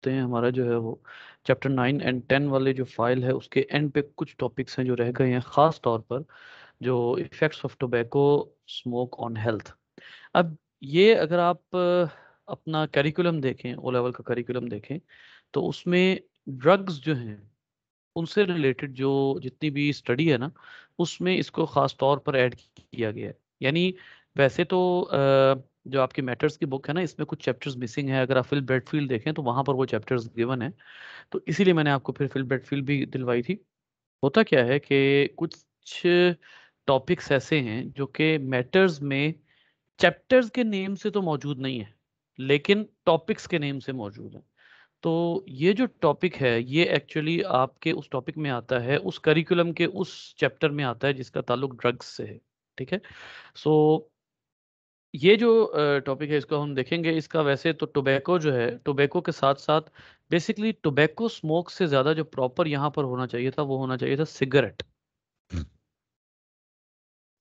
करते हैं। हमारा जो है वो चैप्टर 9 एंड 10 वाले जो फाइल है उसके एंड पे कुछ टॉपिक्स हैं जो रह गए हैं, खास तौर पर जो effects of tobacco smoke on health. अब ये अगर आप अपना करिकुलम देखें, ओ लेवल का करिकुलम देखें, तो उसमें ड्रग्स जो हैं उनसे रिलेटेड जो जितनी भी स्टडी है ना, उसमें इसको खास तौर पर ऐड किया गया है। यानी वैसे तो जो आपकी मैटर्स की बुक है ना, इसमें कुछ चैप्टर्स मिसिंग है। अगर आप फिल ब्रैडफील्ड देखें तो वहां पर वो चैप्टर्स गिवन है, तो इसीलिए मैंने आपको फिर फिल ब्रैडफील्ड भी दिलवाई थी। होता क्या है कि कुछ टॉपिक्स ऐसे हैं जो कि मैटर्स में चैप्टर्स के नेम से तो मौजूद नहीं है, लेकिन टॉपिक्स के नेम से मौजूद है। तो ये जो टॉपिक है ये एक्चुअली आपके उस टॉपिक में आता है, उस करिकुलम के उस चैप्टर में आता है जिसका ताल्लुक ड्रग्स से है। ठीक है। सो ये जो टॉपिक है इसको हम देखेंगे। इसका वैसे तो टोबैको जो है, टोबैको के साथ साथ बेसिकली टोबैको स्मोक से ज़्यादा जो प्रॉपर यहाँ पर होना चाहिए था वो होना चाहिए था cigarette.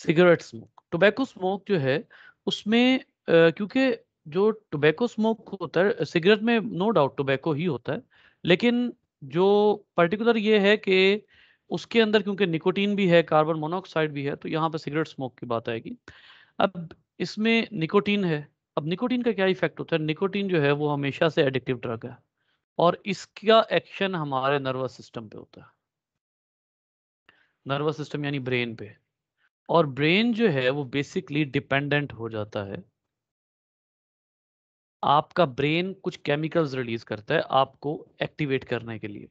Cigarette smoke, tobacco smoke जो है उसमें क्योंकि जो टोबैको स्मोक होता है, सिगरेट में नो डाउट टोबैको ही होता है, लेकिन जो पर्टिकुलर ये है कि उसके अंदर क्योंकि निकोटीन भी है, कार्बन मोनोऑक्साइड भी है, तो यहाँ पर सिगरेट स्मोक की बात आएगी। अब इसमें निकोटीन है। अब निकोटीन का क्या इफेक्ट होता है? निकोटीन जो है वो हमेशा से एडिक्टिव ड्रग है, और इसका एक्शन हमारे नर्वस सिस्टम पे होता है। नर्वस सिस्टम यानी ब्रेन पे। और ब्रेन जो है वो बेसिकली डिपेंडेंट हो जाता है। आपका ब्रेन कुछ केमिकल्स रिलीज करता है आपको एक्टिवेट करने के लिए।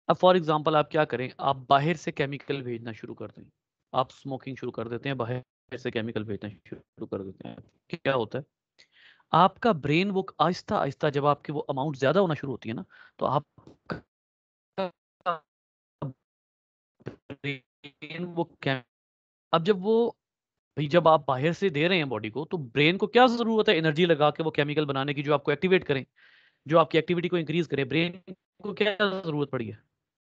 अब फॉर एग्जांपल आप क्या करें, आप बाहर से केमिकल भेजना शुरू कर दें। आप स्मोकिंग शुरू कर देते हैं, बाहर से केमिकल भेजना शुरू कर देते हैं। क्या होता है, आपका ब्रेन वो आहिस्ता आहिस्ता जब आपकी वो अमाउंट ज्यादा होना शुरू होती है ना, तो आपका ब्रेन वो अब जब वो भाई जब आप बाहर से दे रहे हैं बॉडी को, तो ब्रेन को क्या जरूरत है एनर्जी लगा के वो केमिकल बनाने की जो आपको एक्टिवेट करें, जो आपकी एक्टिविटी को इंक्रीज करे। ब्रेन को क्या जरूरत पड़ी है?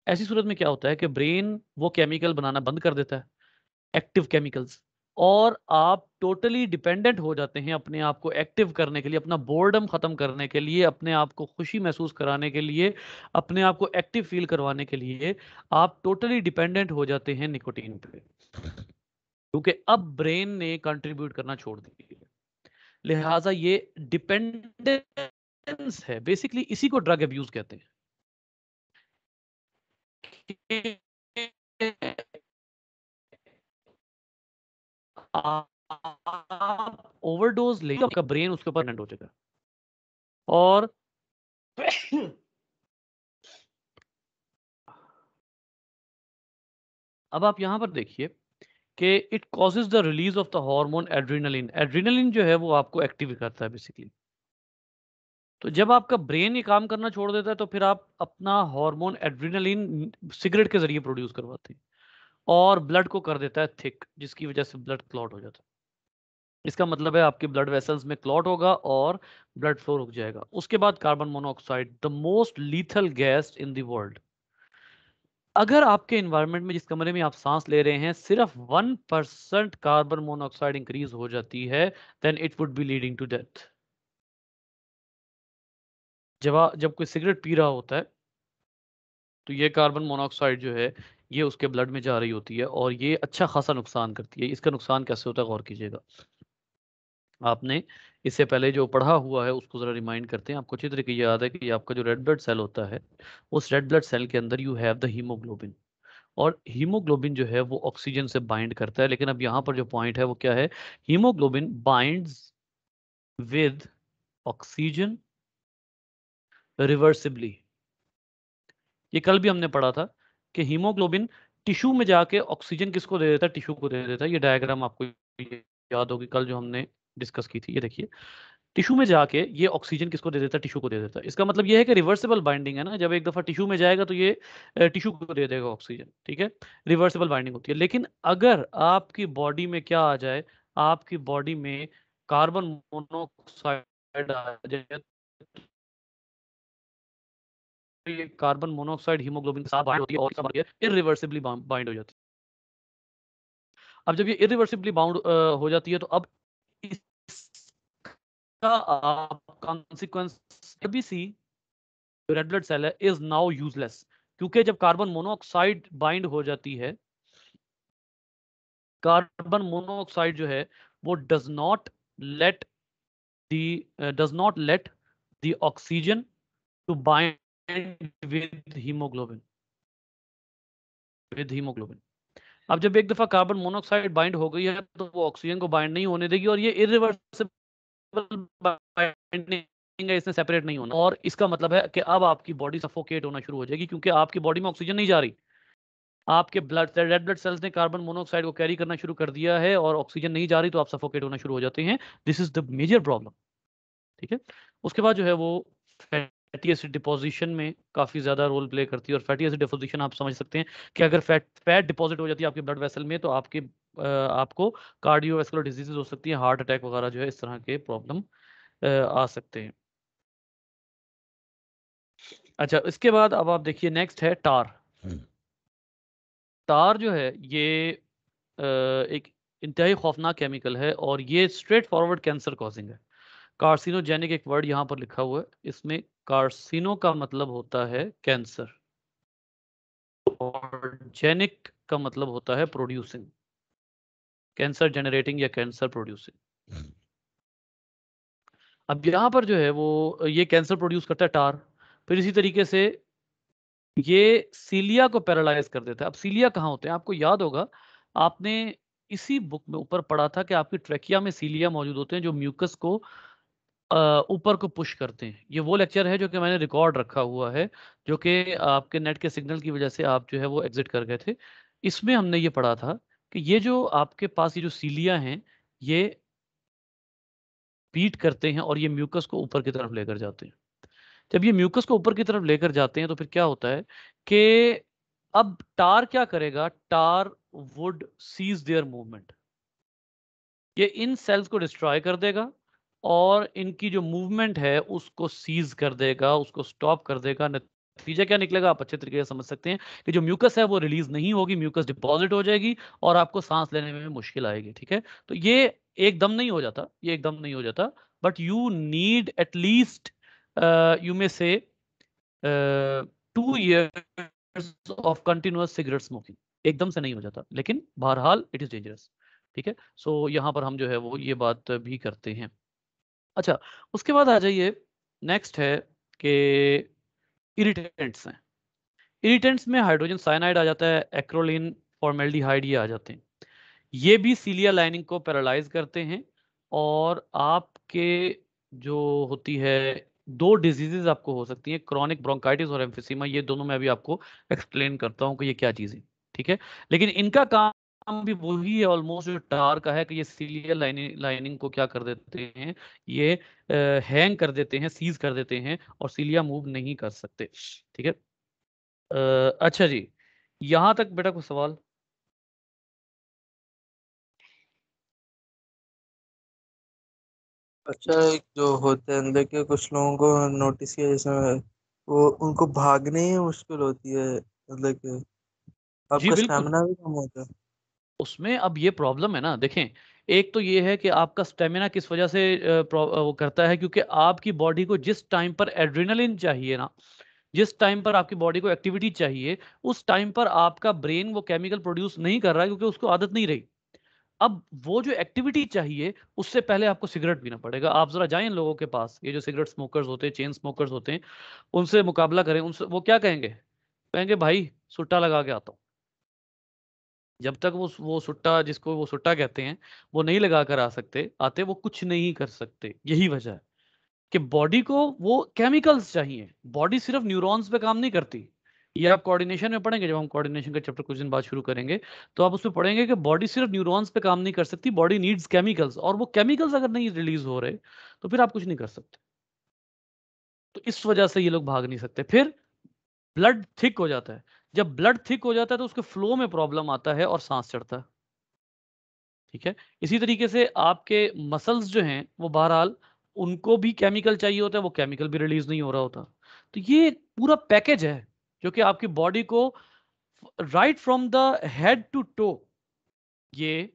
ऐसी सूरत में क्या होता है कि ब्रेन वो केमिकल बनाना बंद कर देता है, एक्टिव केमिकल्स। और आप टोटली डिपेंडेंट हो जाते हैं अपने आप को एक्टिव करने के लिए, अपना बोर्डम खत्म करने के लिए, अपने आप को खुशी महसूस कराने के लिए, अपने आप को एक्टिव फील करवाने के लिए आप टोटली डिपेंडेंट हो जाते हैं निकोटीन पे, क्योंकि अब ब्रेन ने कंट्रीब्यूट करना छोड़ दिया। लिहाजा ये डिपेंडेंस है, बेसिकली इसी को ड्रग अब्यूज कहते हैं। आप ओवरडोज ले, आपका ब्रेन उसके ऊपर डिपेंडेंट हो चुका है। और अब आप यहां पर देखिए कि it causes the release of the hormone adrenaline. Adrenaline जो है वो आपको एक्टिव करता है बेसिकली। तो जब आपका ब्रेन ये काम करना छोड़ देता है तो फिर आप अपना हार्मोन एड्रेनलिन सिगरेट के जरिए प्रोड्यूस करवाते हैं, और ब्लड को कर देता है थिक, जिसकी वजह से ब्लड क्लॉट हो जाता है। इसका मतलब है आपके ब्लड वेसल्स में क्लॉट होगा और ब्लड फ्लो रुक जाएगा। उसके बाद carbon monoxide, the most lethal gas in the world. अगर आपके एनवायरनमेंट में जिस कमरे में आप सांस ले रहे हैं सिर्फ 1% कार्बन मोनोऑक्साइड इंक्रीज हो जाती है, then it would be leading to death. जब कोई सिगरेट पी रहा होता है तो ये कार्बन मोनोऑक्साइड जो है ये उसके ब्लड में जा रही होती है, और ये अच्छा खासा नुकसान करती है। इसका नुकसान कैसे होता है गौर कीजिएगा। आपने इससे पहले जो पढ़ा हुआ है उसको जरा रिमाइंड करते हैं। आपको अच्छी तरीके याद है कि आपका जो रेड ब्लड सेल होता है, उस रेड ब्लड सेल के अंदर यू हैव द हीमोग्लोबिन। और हीमोग्लोबिन जो है वो ऑक्सीजन से बाइंड करता है, लेकिन अब यहाँ पर जो पॉइंट है वो क्या है, haemoglobin binds with oxygen reversibly. ये कल भी हमने पढ़ा था कि हीमोग्लोबिन टिश्यू में जाके ऑक्सीजन किसको दे देता है, टिश्यू को दे देता है। ये डायग्राम आपको याद होगी, कल जो हमने डिस्कस की थी। ये देखिए, टिश्यू में जाके ये ऑक्सीजन किसको दे देता है, टिश्यू को दे देता है। इसका मतलब ये है कि रिवर्सिबल बाइंडिंग है ना, जब एक दफा टिश्यू में जाएगा तो ये टिश्यू को दे देगा ऑक्सीजन। ठीक है, रिवर्सिबल बाइंडिंग होती है। लेकिन अगर आपकी बॉडी में क्या आ जाए, आपकी बॉडी में कार्बन मोनोऑक्साइड आ जाए, तो ये कार्बन मोनोऑक्साइड हीमोग्लोबिन के साथ बाइंड होती है और इरिवर्सिबली बाइंड हो जाती है। अब जब ये इरिवर्सिबली बाउंड हो जाती है तो अब इसका consequence ABC red blood cell है इज नाउ यूजलेस, क्योंकि जब कार्बन मोनोऑक्साइड बाइंड हो जाती है, कार्बन मोनोऑक्साइड जो है वो let does not let the oxygen to bind with hemoglobin. अब जब एक दफा कार्बन मोनोऑक्साइड बाइंड हो गई है तो वो ऑक्सीजन को बाइंड नहीं होने देगी, और ये इरिवर्सिबल बाइंडिंग है, इसने सेपरेट नहीं होना, और इसका मतलब है कि अब आपकी बॉडी सफोकेट होना शुरू हो जाएगी, क्योंकि आपकी बॉडी में ऑक्सीजन नहीं जा रही। आपके रेड ब्लड सेल्स ने कार्बन मोनोऑक्साइड को कैरी करना शुरू कर दिया है और ऑक्सीजन नहीं जा रही, तो आप सफोकेट होना शुरू हो जाते हैं। This is the major problem. ठीक है, उसके बाद जो है वो फैटी एसिड डिपोजिशन में काफी ज्यादा रोल प्ले करती है। और फैटी एसिड डिपोजिशन आप समझ सकते हैं कि अगर फैट डिपॉजिट हो जाती है आपके ब्लड वेसल में, तो आपको कार्डियोवैस्कुलर डिजीजेज हो सकती है, हार्ट अटैक वगैरह जो है इस तरह के प्रॉब्लम आ सकते हैं। अच्छा, इसके बाद अब आप देखिए नेक्स्ट है टार। टार जो है ये एक इंतहाई खौफनाक केमिकल है, और ये स्ट्रेट फॉरवर्ड कैंसर कॉजिंग है। कार्सिनोजेनिक एक वर्ड यहां पर लिखा हुआ है, इसमें कार्सिनो का मतलब होता है कैंसर, और जेनिक का मतलब होता है प्रोड्यूसिंग, कैंसर जनरेटिंग या कैंसर प्रोड्यूसिंग। अब यहां पर जो है वो ये कैंसर प्रोड्यूस करता है टार। फिर इसी तरीके से ये सीलिया को पैरालाइज कर देता है। अब सीलिया कहाँ होते हैं, आपको याद होगा, आपने इसी बुक में ऊपर पढ़ा था कि आपकी ट्रेकिया में सीलिया मौजूद होते हैं जो म्यूकस को ऊपर को पुश करते हैं। ये वो लेक्चर है जो कि मैंने रिकॉर्ड रखा हुआ है, जो कि आपके नेट के सिग्नल की वजह से आप जो है वो एग्जिट कर गए थे। इसमें हमने ये पढ़ा था कि ये जो आपके पास ये जो सीलिया हैं, ये बीट करते हैं और ये म्यूकस को ऊपर की तरफ लेकर जाते हैं। जब ये म्यूकस को ऊपर की तरफ लेकर जाते हैं तो फिर क्या होता है कि अब टार क्या करेगा, टार वुड सीज देयर मूवमेंट। ये इन सेल्स को डिस्ट्रॉय कर देगा और इनकी जो मूवमेंट है उसको सीज कर देगा, उसको स्टॉप कर देगा। नतीजा क्या निकलेगा आप अच्छे तरीके से समझ सकते हैं कि जो म्यूकस है वो रिलीज नहीं होगी, म्यूकस डिपॉजिट हो जाएगी और आपको सांस लेने में भी मुश्किल आएगी। ठीक है, तो ये एकदम नहीं हो जाता, ये एकदम नहीं हो जाता, but you need at least, you may से 2 years of continuous cigarette smoking. एकदम से नहीं हो जाता, लेकिन बहरहाल इट इज डेंजरस। ठीक है, सो यहाँ पर हम जो है वो ये बात भी करते हैं। अच्छा, उसके बाद आ जाइए, नेक्स्ट है कि इरिटेंट्स हैं। इरिटेंट्स में हाइड्रोजन साइनाइड आ जाता है, एक्रोलिन, फॉर्मेल्डिहाइड, ये आ जाते हैं। ये भी सीलिया लाइनिंग को पैरालाइज करते हैं, और आपके जो होती है दो डिजीजेज आपको हो सकती हैं, क्रॉनिक ब्रोंकाइटिस और एम्फिसीमा। ये दोनों मैं अभी आपको एक्सप्लेन करता हूँ कि ये क्या चीज़ है। ठीक है, लेकिन इनका काम भी वही है ऑलमोस्ट जो टार का है, कि ये सीलिया लाइनिंग को क्या कर देते हैं, ये हैंग कर देते हैं, सीज कर देते हैं, और सीलिया मूव नहीं कर सकते। ठीक है, अच्छा जी, यहां तक बेटा कोई सवाल? अच्छा, एक जो होते हैं अंदर के कुछ लोगों को नोटिस किया, जैसे वो उनको भागने ही मुश्किल होती है, मतलब कि जी आपका बिल्कुल। स्टैमिना भी कम होता है। उसमें अब ये प्रॉब्लम है ना, देखें, एक तो ये है कि आपका स्टेमिना किस वजह से वो करता है, क्योंकि आपकी बॉडी को जिस टाइम पर एड्रेनलिन चाहिए ना, जिस टाइम पर आपकी बॉडी को एक्टिविटी चाहिए, उस टाइम पर आपका ब्रेन वो केमिकल प्रोड्यूस नहीं कर रहा है, क्योंकि उसको आदत नहीं रही। अब वो जो एक्टिविटी चाहिए उससे पहले आपको सिगरेट पीना पड़ेगा। आप जरा जाएं इन लोगों के पास, ये जो सिगरेट स्मोकर्स होते हैं, चेन स्मोकर्स होते हैं, उनसे मुकाबला करें। उनसे वो क्या कहेंगे, कहेंगे भाई सुट्टा लगा के आता हूं। जब तक वो सुट्टा, जिसको वो सुट्टा कहते हैं, वो नहीं लगा कर आ सकते आते, वो कुछ नहीं कर सकते। यही वजह है कि बॉडी को वो केमिकल्स चाहिए। बॉडी सिर्फ न्यूरॉन्स पे काम नहीं करती। ये आप कोऑर्डिनेशन में पढ़ेंगे, जब हम कोऑर्डिनेशन का चैप्टर कुछ दिन बाद शुरू करेंगे, तो आप उसमें पढ़ेंगे कि बॉडी सिर्फ न्यूरॉन्स पे काम नहीं कर सकती, बॉडी नीड्स केमिकल्स, और वो केमिकल्स अगर नहीं रिलीज हो रहे तो फिर आप कुछ नहीं कर सकते। तो इस वजह से ये लोग भाग नहीं सकते। फिर ब्लड थिक हो जाता है। जब ब्लड थिक हो जाता है तो उसके फ्लो में प्रॉब्लम आता है और सांस चढ़ता है। ठीक है, इसी तरीके से आपके मसल्स जो हैं वो बहरहाल उनको भी केमिकल चाहिए होता है, वो केमिकल भी रिलीज नहीं हो रहा होता। तो ये पूरा पैकेज है जो कि आपकी बॉडी को right from the head to toe, ये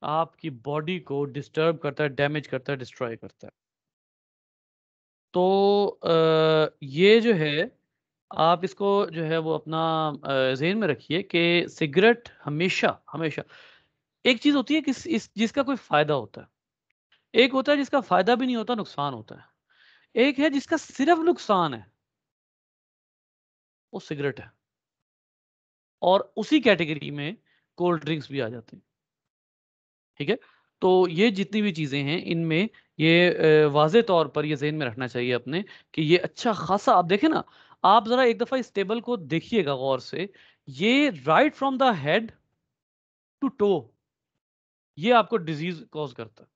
आपकी बॉडी को डिस्टर्ब करता है, डैमेज करता है, डिस्ट्रॉय करता है। तो ये जो है आप इसको जो है वो अपना ज़हन में रखिए कि सिगरेट हमेशा हमेशा एक चीज़ होती है कि इस जिसका कोई फ़ायदा होता है, एक होता है जिसका फ़ायदा भी नहीं होता, नुकसान होता है, एक है जिसका सिर्फ़ नुकसान है, वो सिगरेट है। और उसी कैटेगरी में कोल्ड ड्रिंक्स भी आ जाते हैं, ठीक है? तो ये जितनी भी चीज़ें हैं इनमें ये वाज़े तौर पर ये ज़हन में रखना चाहिए अपने कि ये अच्छा ख़ासा आप देखें ना, आप ज़रा एक दफ़ा इस टेबल को देखिएगा गौर से, ये right from the head to toe ये आपको डिज़ीज़ कॉज़ करता है।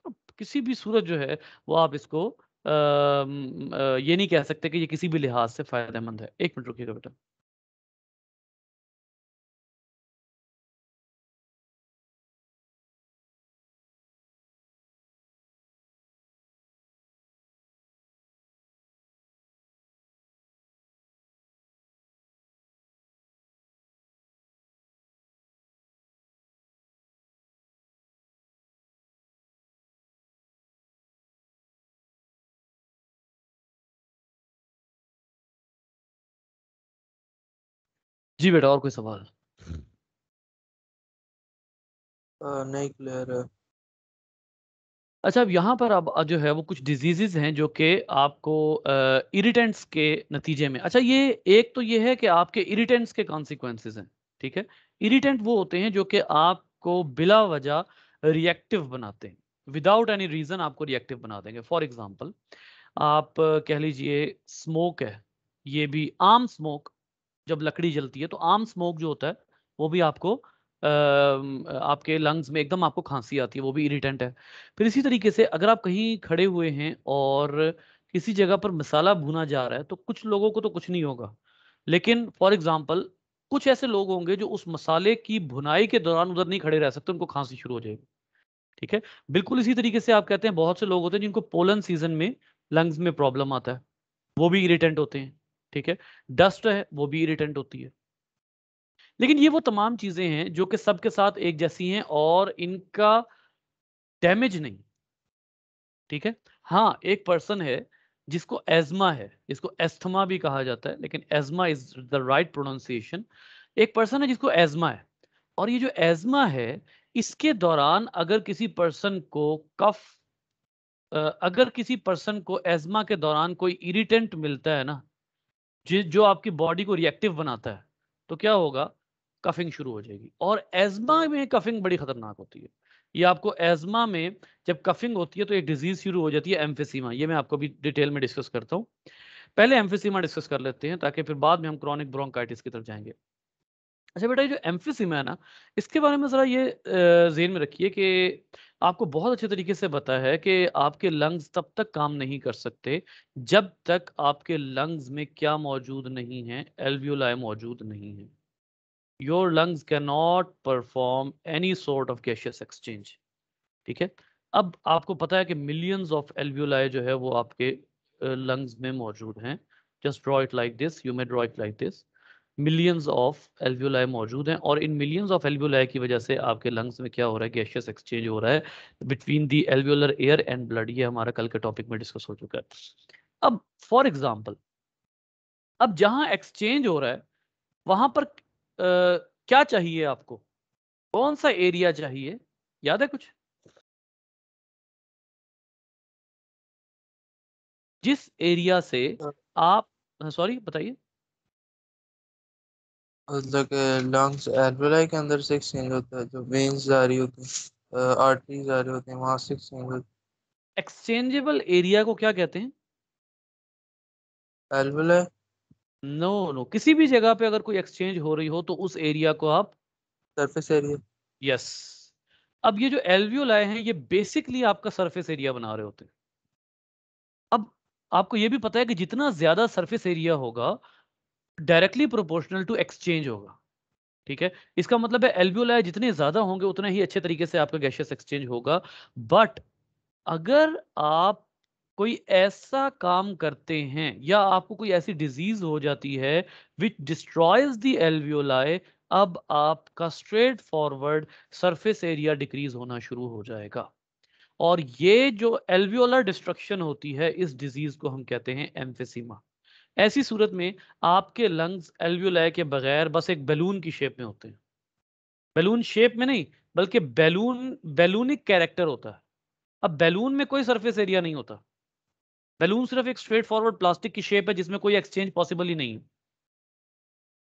तो किसी भी सूरत जो है वो आप इसको ये नहीं कह सकते कि ये किसी भी लिहाज से फ़ायदेमंद है। 1 मिनट रुकिएगा बेटा। जी बेटा, और कोई सवाल? नहीं क्लियर है। अच्छा, अब यहाँ पर अब जो है वो कुछ डिजीज़ेज़ हैं जो कि आपको इरिटेंट्स के नतीजे में अच्छा ये एक तो ये है कि आपके इरिटेंट्स के कॉन्सिक्वेंसेज़ हैं, ठीक है? इरिटेंट वो होते हैं जो कि आपको बिला वजह रिएक्टिव बनाते हैं। विदाउट एनी रीज़न आपको रिएक्टिव बना देंगे। फॉर एग्ज़ाम्पल आप कह लीजिए स्मोक है, ये भी आम स्मोक जब लकड़ी जलती है तो आम स्मोक जो होता है वो भी आपको आपके लंग्स में एकदम आपको खांसी आती है, वो भी इरिटेंट है। फिर इसी तरीके से अगर आप कहीं खड़े हुए हैं और किसी जगह पर मसाला भुना जा रहा है तो कुछ लोगों को तो कुछ नहीं होगा, लेकिन फॉर एग्जांपल कुछ ऐसे लोग होंगे जो उस मसाले की भुनाई के दौरान उधर नहीं खड़े रह सकते, उनको खांसी शुरू हो जाएगी। ठीक है, बिल्कुल इसी तरीके से आप कहते हैं बहुत से लोग होते हैं जिनको पोलन सीजन में लंग्स में प्रॉब्लम आता है, वो भी इरिटेंट होते हैं। ठीक है, डस्ट है वो भी इरिटेंट होती है। लेकिन ये वो तमाम चीज़ें हैं जो कि सबके साथ एक जैसी हैं और इनका डैमेज नहीं, ठीक है? हाँ, एक पर्सन है जिसको एज़मा है, जिसको एस्थमा भी कहा जाता है, लेकिन asthma is the right pronunciation. एक पर्सन है जिसको एज़मा है और ये जो एज़मा है, इसके दौरान अगर किसी पर्सन को कफ अगर किसी पर्सन को एज़मा के दौरान कोई इरिटेंट मिलता है ना, जो आपकी बॉडी को रिएक्टिव बनाता है, तो क्या होगा? कफिंग शुरू हो जाएगी और एज़मा में कफिंग बड़ी खतरनाक होती है। ये आपको एज़मा में जब कफिंग होती है तो एक डिज़ीज़ शुरू हो जाती है एम्फिसीमा, ये मैं आपको अभी डिटेल में डिस्कस करता हूँ। पहले एम्फिसीमा डिस्कस कर लेते हैं ताकि फिर बाद में हम क्रॉनिक ब्रोंकाइटिस की तरफ जाएँगे। अच्छा बेटा, ये जो एम्फिसीमा है ना, इसके बारे में ज़रा ये ज़हन में रखिए कि आपको बहुत अच्छे तरीके से पता है कि आपके लंग्स तब तक काम नहीं कर सकते, जब तक आपके लंग्स में क्या मौजूद नहीं है? एल्वियोलाई मौजूद नहीं है। Your lungs can not perform any sort of gaseous exchange, ठीक है? अब आपको पता है कि मिलियंस ऑफ एल्वियोलाई जो है वो आपके लंग्स में मौजूद हैं। Just draw it like this, you may draw it like this. Millions of alveoli मौजूद हैं और इन मिलियंस ऑफ एल्वियोलाई की वजह से आपके लंग्स में क्या हो रहा है? गैसियस एक्सचेंज हो रहा है between the alveolar air and blood. ये हमारा कल के टॉपिक में डिस्कस हो चुका है। अब फॉर एग्जांपल, अब जहां एक्सचेंज हो रहा है वहां पर क्या चाहिए आपको? कौन सा एरिया चाहिए? याद है कुछ? जिस एरिया से आप सॉरी बताइए। मतलब लंग्स एल्वेलाई के अंदर से एक्सचेंज होता है, जो वेन्स जा रही होती है, आर्टरीज जा रही होती हैं, वहां से एक्सचेंज होता एक्सचेंजेबल एरिया को क्या कहते हैं? है एल्वेलाई। नो नो, किसी भी जगह पे अगर कोई एक्सचेंज हो रही हो तो उस एरिया को आप सरफेस एरिया। यस। अब ये जो एल्वियोलाई हैं ये बेसिकली आपका सरफेस एरिया बना रहे होते हैं। अब आपको ये भी पता है कि जितना ज्यादा सरफेस एरिया होगा डायरेक्टली प्रोपोर्शनल टू एक्सचेंज होगा, ठीक है? इसका मतलब है एल्वियोलाई जितने ज्यादा होंगे उतना ही अच्छे तरीके से आपका गैसियस एक्सचेंज होगा। बट अगर आप कोई ऐसा काम करते हैं या आपको कोई ऐसी डिजीज हो जाती है विच डिस्ट्रॉयज द एल्वियोलाई, अब आपका straight forward surface area decrease होना शुरू हो जाएगा और ये जो एल्वियोलर डिस्ट्रक्शन होती है, इस डिजीज को हम कहते हैं एम्फिसीमा। ऐसी सूरत में आपके लंग्स एल्वियोलाई के बगैर बस एक बैलून की शेप में होते हैं। बैलून शेप में नहीं, बल्कि बैलूनिक कैरेक्टर होता है। अब बैलून में कोई सरफेस एरिया नहीं होता। बैलून सिर्फ एक स्ट्रेट फॉरवर्ड प्लास्टिक की शेप है जिसमें कोई एक्सचेंज पॉसिबल ही नहीं है।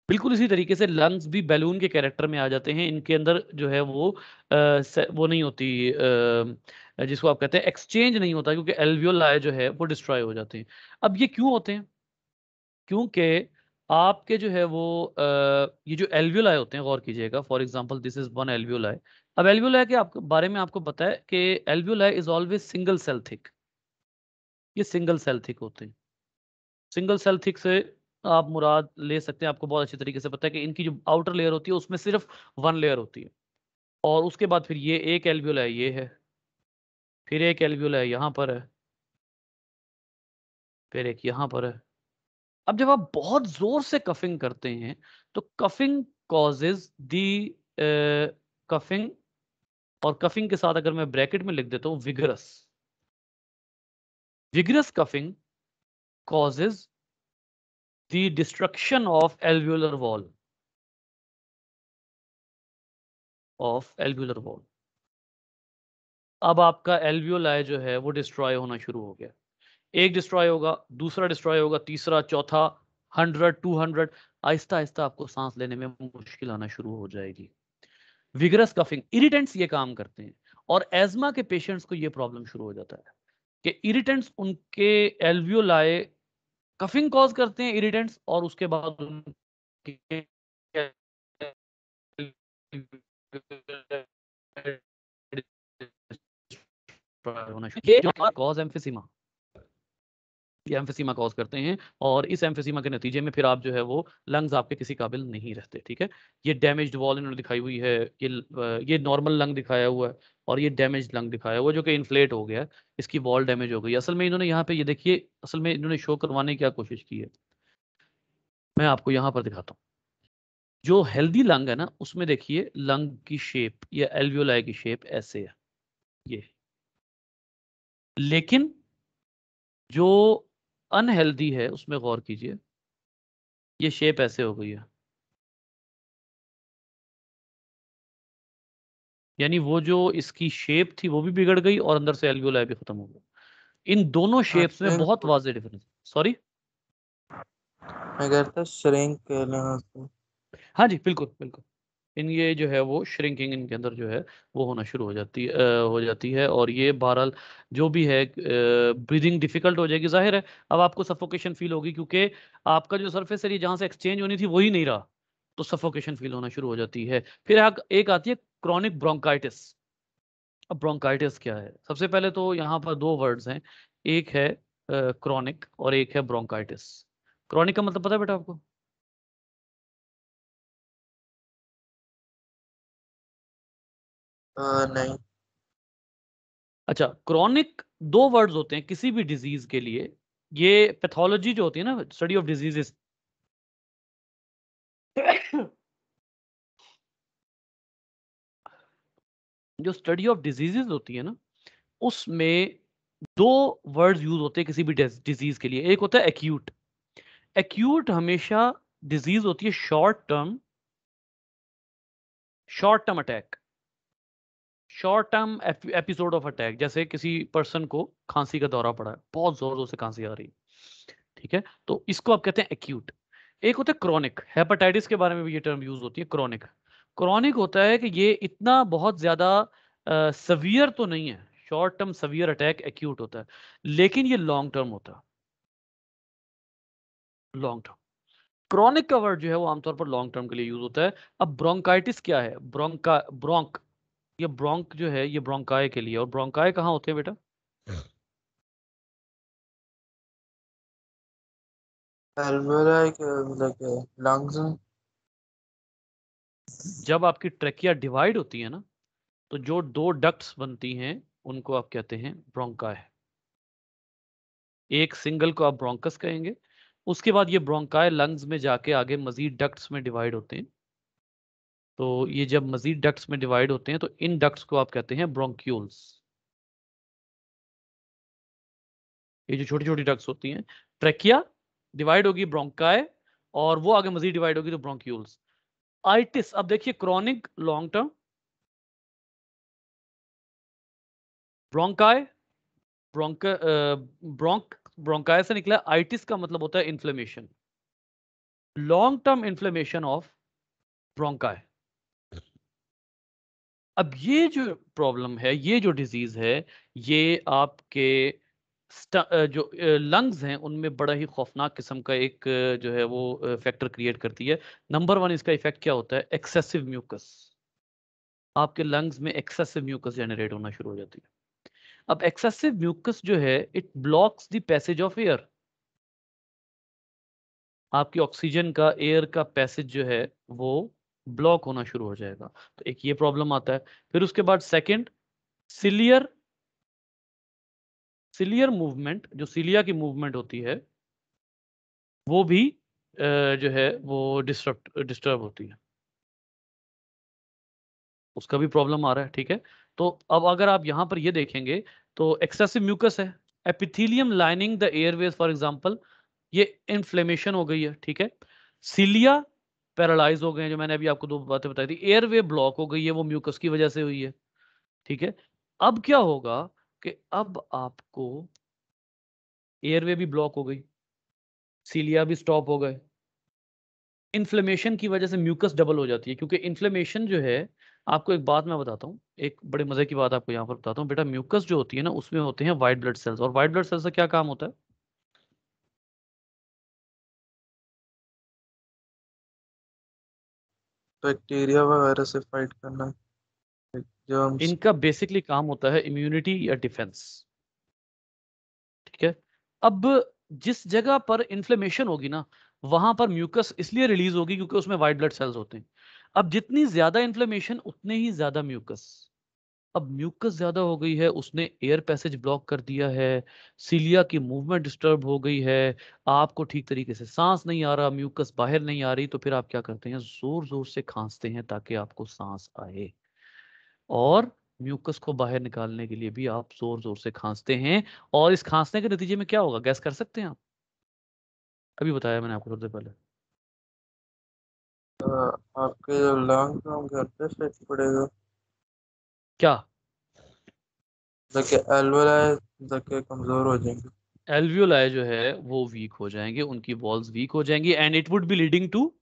बिल्कुल इसी तरीके से लंग्स भी बैलून के कैरेक्टर में आ जाते हैं। इनके अंदर जो है वो नहीं होती, जिसको आप कहते हैं एक्सचेंज नहीं होता, क्योंकि एल्वियोलाई जो है वो डिस्ट्रॉय हो जाते हैं। अब ये क्यों होते हैं? क्योंकि आपके जो है ये जो एल्वियोलाई होते हैं, गौर कीजिएगा, for example this is one alveoli. अब एल्वियोलाई के आपके बारे में आपको पता है कि alveoli is always single cell thick. ये सिंगल सेल थिक होते हैं। सिंगल सेल थिक से आप मुराद ले सकते हैं, आपको बहुत अच्छी तरीके से पता है कि इनकी जो आउटर लेयर होती है उसमें सिर्फ वन लेयर होती है। और उसके बाद फिर ये एक एल्वियोलाई ये है, फिर एक एल्वियोलाई यहाँ पर है, फिर एक यहाँ पर है। अब जब आप बहुत जोर से कफिंग करते हैं तो कफिंग कॉजेज दी कफिंग, और कफिंग के साथ अगर मैं ब्रैकेट में लिख देता हूं vigorous, vigorous coughing causes the destruction of alveolar wall, of alveolar wall। अब आपका एल्वियोलाई जो है वो डिस्ट्रॉय होना शुरू हो गया। एक डिस्ट्रॉय होगा, दूसरा डिस्ट्रॉय होगा, तीसरा, चौथा, 100, 200, आहिस्ता आहिस्ता आपको सांस लेने में मुश्किल आना शुरू हो जाएगी। विगरस कफिंग, इरिटेंट्स ये काम करते हैं। और एज्मा के पेशेंट्स को ये प्रॉब्लम शुरू हो जाता है कि इरिटेंट्स उनके एल्वियोलाई कफिंग कॉज करते हैं, इरिटेंट्स, और उसके बाद उनके होना शुरू, कॉज एम्फिसीमा, ये एम्फिसीमा कॉज करते हैं। और इस एम्फिसीमा के नतीजे में फिर आप जो है वो लंग्स आपके किसी काबिल नहीं रहते। ठीक है, ये डैमेज्ड वॉल इन्होंने दिखाई हुई है, ये नॉर्मल लंग दिखाया हुआ है, और ये डैमेज्ड लंग दिखाया हुआ है जो कि इन्फ्लेट हो गया है, इसकी वॉल डैमेज हो गई। असल में इन्होंने यहाँ पे ये देखिए, असल में इन्होंने शो करवाने की क्या कोशिश की है, मैं आपको यहाँ पर दिखाता हूँ। जो हेल्दी लंग है ना, उसमें देखिए लंग की शेप या एल्वियोलाई की शेप ऐसे है ये, लेकिन जो अनहेल्दी है उसमें गौर कीजिए, ये शेप ऐसे हो गई है। यानी वो जो इसकी शेप थी वो भी बिगड़ गई और अंदर से एल्वियोलाई भी खत्म हो गया। इन दोनों शेप्स में श्रिंक, बहुत वाज़ेह डिफरेंस। सॉरी, मैं कहता श्रिंक कहना उसको। हाँ जी, बिल्कुल बिल्कुल। इन ये जो है वो श्रिंकिंग इनके अंदर जो है वो होना शुरू हो जाती है, और ये बहरहाल जो भी है ब्रीदिंग डिफिकल्ट हो जाएगी, जाहिर है। अब आपको सफोकेशन फील होगी, क्योंकि आपका जो सरफेस एरिया जहाँ से एक्सचेंज होनी थी वही नहीं रहा, तो सफोकेशन फील होना शुरू हो जाती है। फिर एक आती है क्रॉनिक ब्रोंकाइटिस। अब ब्रोंकाइटिस क्या है? सबसे पहले तो यहाँ पर दो वर्ड्स हैं, एक है क्रॉनिक और एक है ब्रोंकाइटिस। क्रॉनिक का मतलब पता है बेटा आपको? नहीं। अच्छा, क्रॉनिक दो वर्ड्स होते हैं किसी भी डिजीज के लिए। ये पैथोलॉजी जो होती है ना, स्टडी ऑफ डिजीजेस, जो स्टडी ऑफ डिजीजेस होती है ना, उसमें दो वर्ड्स यूज होते हैं किसी भी डिजीज के लिए। एक होता है एक्यूट। एक्यूट हमेशा डिजीज होती है short term attack, short term episode of attack. जैसे किसी पर्सन को खांसी का दौरा पड़ा है, बहुत जोर जोर से खांसी आ रही है, ठीक है, तो इसको आप कहते हैं एक्यूट। एक होता है क्रॉनिक। हेपेटाइटिस के बारे में भी ये टर्म यूज होती है, क्रॉनिक। क्रॉनिक होता है कि ये इतना बहुत ज्यादा सवियर तो नहीं है, short term severe attack acute होता है, लेकिन ये लॉन्ग टर्म होता है, लॉन्ग टर्म। क्रॉनिक का वर्ड जो है वो आमतौर पर लॉन्ग टर्म के लिए यूज होता है। अब ब्रोंकाइटिस क्या है? ब्रोंक, ये ब्रोंक जो है ये ब्रोंकाई के लिए, और ब्रोंकाई कहाँ होते हैं बेटा? एल्वेोलाई के मतलब लंग्स में। जब आपकी ट्रेकिया डिवाइड होती है ना, तो जो दो डक्ट्स बनती हैं उनको आप कहते हैं ब्रोंकाई। एक सिंगल को आप ब्रोंकस कहेंगे, उसके बाद ये ब्रोंकाई लंग्स में जाके आगे मजीद डक्ट्स में डिवाइड होते हैं। तो ये जब मजीद डक्ट्स में डिवाइड होते हैं तो इन डक्ट्स को आप कहते हैं ब्रोंक्यूल्स। ये जो छोटी छोटी डक्ट्स होती हैं, ट्रेकिया डिवाइड होगी ब्रोंकाई, और वो आगे मजीद डिवाइड होगी तो ब्रोंक्यूल्स। आइटिस, अब देखिए chronic long term bronchi, bronch bronchi से निकला। आइटिस का मतलब होता है inflammation, long term inflammation of bronchi. अब ये जो प्रॉब्लम है, ये जो डिजीज है, ये आपके जो लंग्स हैं उनमें बड़ा ही खौफनाक किस्म का एक जो है वो फैक्टर क्रिएट करती है। नंबर वन, इसका इफेक्ट क्या होता है? Excessive mucus. आपके लंग्स में एक्सेसिव म्यूकस जनरेट होना शुरू हो जाती है। अब एक्सेसिव म्यूकस जो है, it blocks the passage of air. आपकी ऑक्सीजन का, एयर का पैसेज जो है वो ब्लॉक होना शुरू हो जाएगा। तो एक ये प्रॉब्लम आता है। फिर उसके बाद सेकंड, सिलियर सिलियर मूवमेंट, जो सिलिया की मूवमेंट होती है वो भी जो है वो डिस्टर्ब होती है, उसका भी प्रॉब्लम आ रहा है। ठीक है, तो अब अगर आप यहां पर ये देखेंगे तो एक्सेसिव म्यूकस है, epithelium lining the Airways for example, ये इन्फ्लेमेशन हो गई है। ठीक है, सिलिया पैरालाइज हो गए हैं, जो मैंने अभी आपको दो बातें बताई थी। एयरवे ब्लॉक हो गई है, वो म्यूकस की वजह से हुई है। ठीक है, अब क्या होगा कि अब आपको एयरवे भी ब्लॉक हो गई, सीलिया भी स्टॉप हो गए। इन्फ्लेमेशन की वजह से म्यूकस डबल हो जाती है, क्योंकि इन्फ्लेमेशन जो है, आपको एक बात मैं बताता हूँ, एक बड़े मजे की बात आपको यहाँ पर बताता हूँ बेटा। म्यूकस जो होती है ना, उसमें होते हैं वाइट ब्लड सेल्स, और वाइट ब्लड सेल्स का क्या काम होता है? बैक्टीरिया वगैरह से फाइट करना, जर्म्स। इनका बेसिकली काम होता है इम्यूनिटी या डिफेंस। ठीक है, अब जिस जगह पर इन्फ्लेमेशन होगी ना, वहां पर म्यूकस इसलिए रिलीज होगी क्योंकि उसमें वाइट ब्लड सेल्स होते हैं। अब जितनी ज्यादा इन्फ्लेमेशन उतने ही ज्यादा म्यूकस। अब म्यूकस ज्यादा हो गई है, उसने एयर पैसेज ब्लॉक कर दिया है, सीलिया की मूवमेंट डिस्टर्ब हो गई है, आपको ठीक तरीके से सांस नहीं आ रहा, म्यूकस बाहर नहीं आ रही, तो फिर आप क्या करते हैं? जोर जोर से खांसते हैं ताकि आपको सांस आए। और म्यूकस को बाहर निकालने के लिए भी आप जोर जोर से खांसते हैं। और इस खांसने के नतीजे में क्या होगा, गैस कर सकते हैं आप? अभी बताया मैंने आपको सबसे पहले। आपके जो लंग हैं उनके पे इफेक्ट पड़ेगा। क्या? जबकि एल्वेलाई जबकि कमजोर हो जाएंगे। एल्वियोलाई जो है वो वीक हो जाएंगे, उनकी वॉल्स वीक हो जाएंगी, and it would be leading to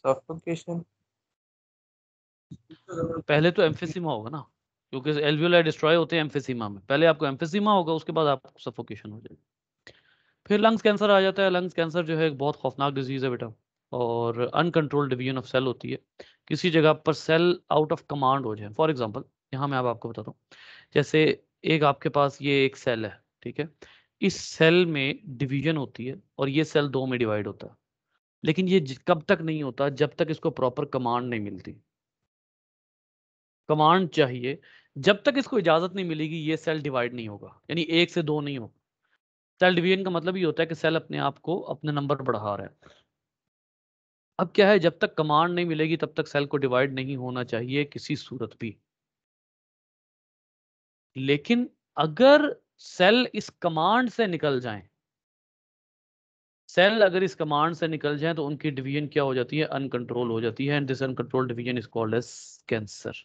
suffocation. पहले तो एम्फिसीमा होगा ना, क्योंकि एल्वियोलाई डिस्ट्रॉय होते हैं एम्फिसीमा में। पहले आपको एम्फिसीमा होगा, उसके बाद आपको सफोकेशन हो जाएगी। फिर लंग्स कैंसर आ जाता है। लंग्स कैंसर जो है एक बहुत खौफनाक डिजीज है बेटा, और अनकंट्रोल्ड डिवीजन ऑफ सेल होती है। किसी जगह पर सेल आउट ऑफ कमांड हो जाए, फॉर एग्जांपल यहाँ मैं अब आपको बताता हूँ। जैसे एक आपके पास ये एक सेल है, ठीक है, इस सेल में डिवीजन होती है और ये सेल दो में डिवाइड होता है। लेकिन ये कब तक नहीं होता? जब तक इसको प्रॉपर कमांड नहीं मिलती। कमांड चाहिए, जब तक इसको इजाजत नहीं मिलेगी ये सेल डिवाइड नहीं होगा, यानी एक से दो नहीं होगा। सेल डिवीजन का मतलब ये होता है कि सेल अपने आप को अपने नंबर बढ़ा रहा है। अब क्या है, जब तक कमांड नहीं मिलेगी तब तक सेल को डिवाइड नहीं होना चाहिए किसी सूरत भी। लेकिन अगर सेल इस कमांड से निकल जाएं, सेल अगर इस कमांड से निकल जाएं तो उनकी डिवीजन क्या हो जाती है? अनकंट्रोल हो जाती है, and this uncontrol division is called as cancer.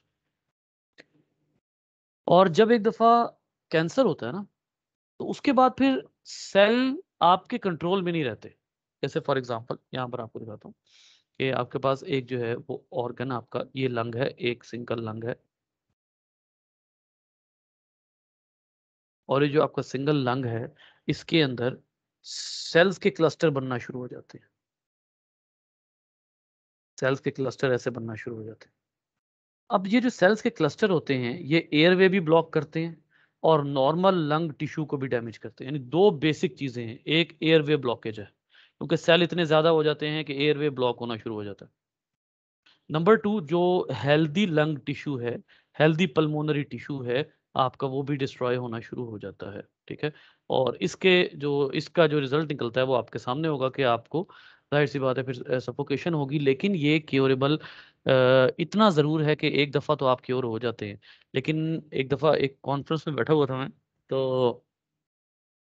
और जब एक दफा कैंसर होता है ना, तो उसके बाद फिर सेल आपके कंट्रोल में नहीं रहते। जैसे फॉर एग्जांपल यहाँ पर आपको दिखाता हूँ कि आपके पास एक जो है वो ऑर्गन, आपका ये लंग है, एक सिंगल लंग है, और ये जो आपका सिंगल लंग है, इसके अंदर सेल्स के क्लस्टर बनना शुरू हो जाते हैं। सेल्स के क्लस्टर ऐसे बनना शुरू हो जाते हैं। अब ये जो सेल्स के क्लस्टर होते हैं, ये एयरवे भी ब्लॉक करते हैं और नॉर्मल लंग टिश्यू को भी डैमेज करते हैं। यानी दो बेसिक चीजें हैं, एक एयरवे ब्लॉकेज है, क्योंकि सेल इतने ज्यादा हो जाते हैं कि एयरवे ब्लॉक होना शुरू हो जाता है। नंबर टू, जो हेल्दी लंग टिश्यू है, हेल्दी पल्मोनरी टिश्यू है आपका, वो भी डिस्ट्रॉय होना शुरू हो जाता है। ठीक है, और इसका जो रिजल्ट निकलता है वो आपके सामने होगा कि आपको, जाहिर सी बात है, फिर सफोकेशन होगी। लेकिन ये क्योरेबल इतना ज़रूर है कि एक दफ़ा तो आप क्योर हो जाते हैं। लेकिन एक दफ़ा एक कॉन्फ्रेंस में बैठा हुआ था मैं, तो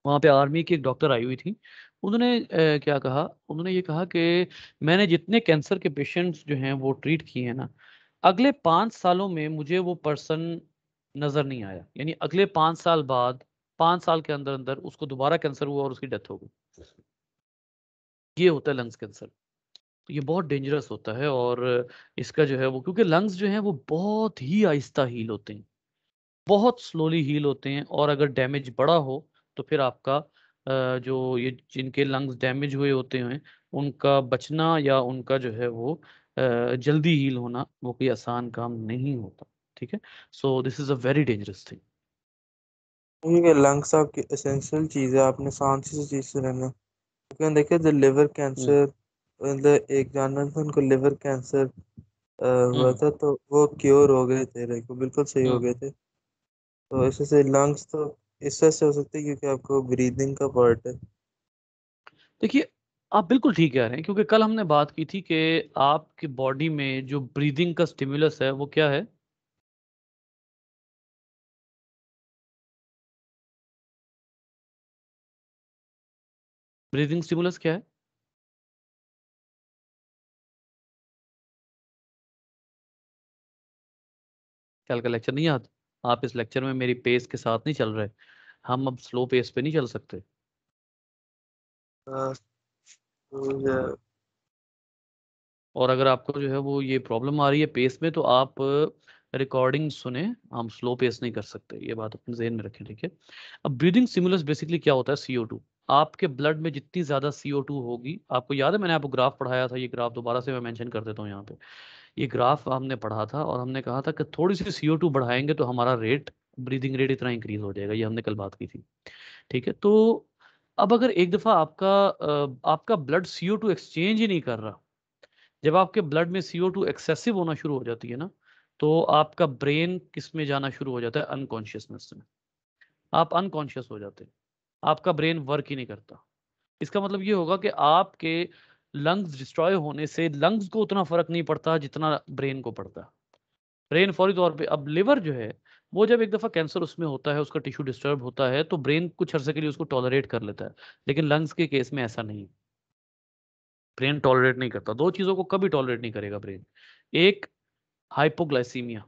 वहाँ पे आर्मी की एक डॉक्टर आई हुई थी। उन्होंने क्या कहा, उन्होंने ये कहा कि मैंने जितने कैंसर के पेशेंट्स जो हैं वो ट्रीट किए हैं ना, अगले 5 सालों में मुझे वो पर्सन नज़र नहीं आया। यानी अगले 5 साल बाद, 5 साल के अंदर अंदर उसको दोबारा कैंसर हुआ और उसकी डेथ हो गई। ये होता है लंग्स कैंसर। तो ये बहुत डेंजरस होता है, और इसका जो है वो, क्योंकि लंग्स जो हैं वो बहुत ही आहिस्ता हील होते हैं, बहुत स्लोली हील होते हैं, और अगर डैमेज बड़ा हो तो फिर आपका जो ये जिनके लंग्स डैमेज हुए होते हैं उनका बचना या उनका जो है वो जल्दी हील होना वो कोई आसान काम नहीं होता। ठीक है, so this is a very dangerous thing. ठीक है, लंग्स आपकी एसेंशियल चीज है, आपने सांस इसी चीज से रहना। क्योंकि देखिए जो लिवर हम्म। कैंसर, मतलब एक जानवर था उनको लिवर कैंसर हुआ हम्म। था, तो वो क्योर हो गए थे, लाइक वो बिल्कुल सही हो हम्म। गए थे। तो इससे से लंग्स तो इस वजह से हो सकती है क्योंकि आपको ब्रीदिंग का पार्ट है। देखिए, आप बिल्कुल ठीक कह रहे हैं, क्योंकि कल हमने बात की थी कि आपकी बॉडी में जो ब्रीदिंग का स्टिमुलस है वो क्या है। ब्रीदिंग स्टिमुलस क्या है? कल का लेक्चर नहीं याद? आप इस लेक्चर में मेरी पेस के साथ नहीं चल रहे। हम अब स्लो पेस पे नहीं चल सकते। हाँ, तो ये- और अगर आपको जो है वो ये प्रॉब्लम आ रही है पेस में, तो आप रिकॉर्डिंग सुने। हम स्लो पेस नहीं कर सकते, ये बात अपने जहन में रखें, ठीक है। अब ब्रीदिंग स्टिमुलस बेसिकली क्या होता है? CO2। आपके ब्लड में जितनी ज़्यादा CO2 होगी, आपको याद है मैंने आपको ग्राफ पढ़ाया था, ये ग्राफ दोबारा से मैं मेंशन कर देता हूँ यहाँ पे। ये ग्राफ हमने पढ़ा था और हमने कहा था कि थोड़ी सी CO2 बढ़ाएंगे तो हमारा रेट, ब्रीदिंग रेट इतना इंक्रीज हो जाएगा। ये हमने कल बात की थी, ठीक है। तो अब अगर एक दफ़ा आपका ब्लड CO2 एक्सचेंज ही नहीं कर रहा, जब आपके ब्लड में CO2 एक्सेसिव होना शुरू हो जाती है ना, तो आपका ब्रेन किस में जाना शुरू हो जाता है? अनकॉन्शियसनेस में। आप अनकॉन्शियस हो जाते हैं, आपका ब्रेन वर्क ही नहीं करता। इसका मतलब ये होगा कि आपके लंग्स डिस्ट्रॉय होने से लंग्स को उतना फर्क नहीं पड़ता जितना ब्रेन को पड़ता है। ब्रेन फौरी तौर पे, अब लिवर जो है वो जब एक दफा कैंसर उसमें होता है, उसका टिश्यू डिस्टर्ब होता है, तो ब्रेन कुछ अरसे के लिए उसको टॉलरेट कर लेता है। लेकिन लंग्स के केस में ऐसा नहीं, ब्रेन टॉलरेट नहीं करता। दो चीजों को कभी टॉलरेट नहीं करेगा ब्रेन। एक, हाइपोग्लाइसीमिया।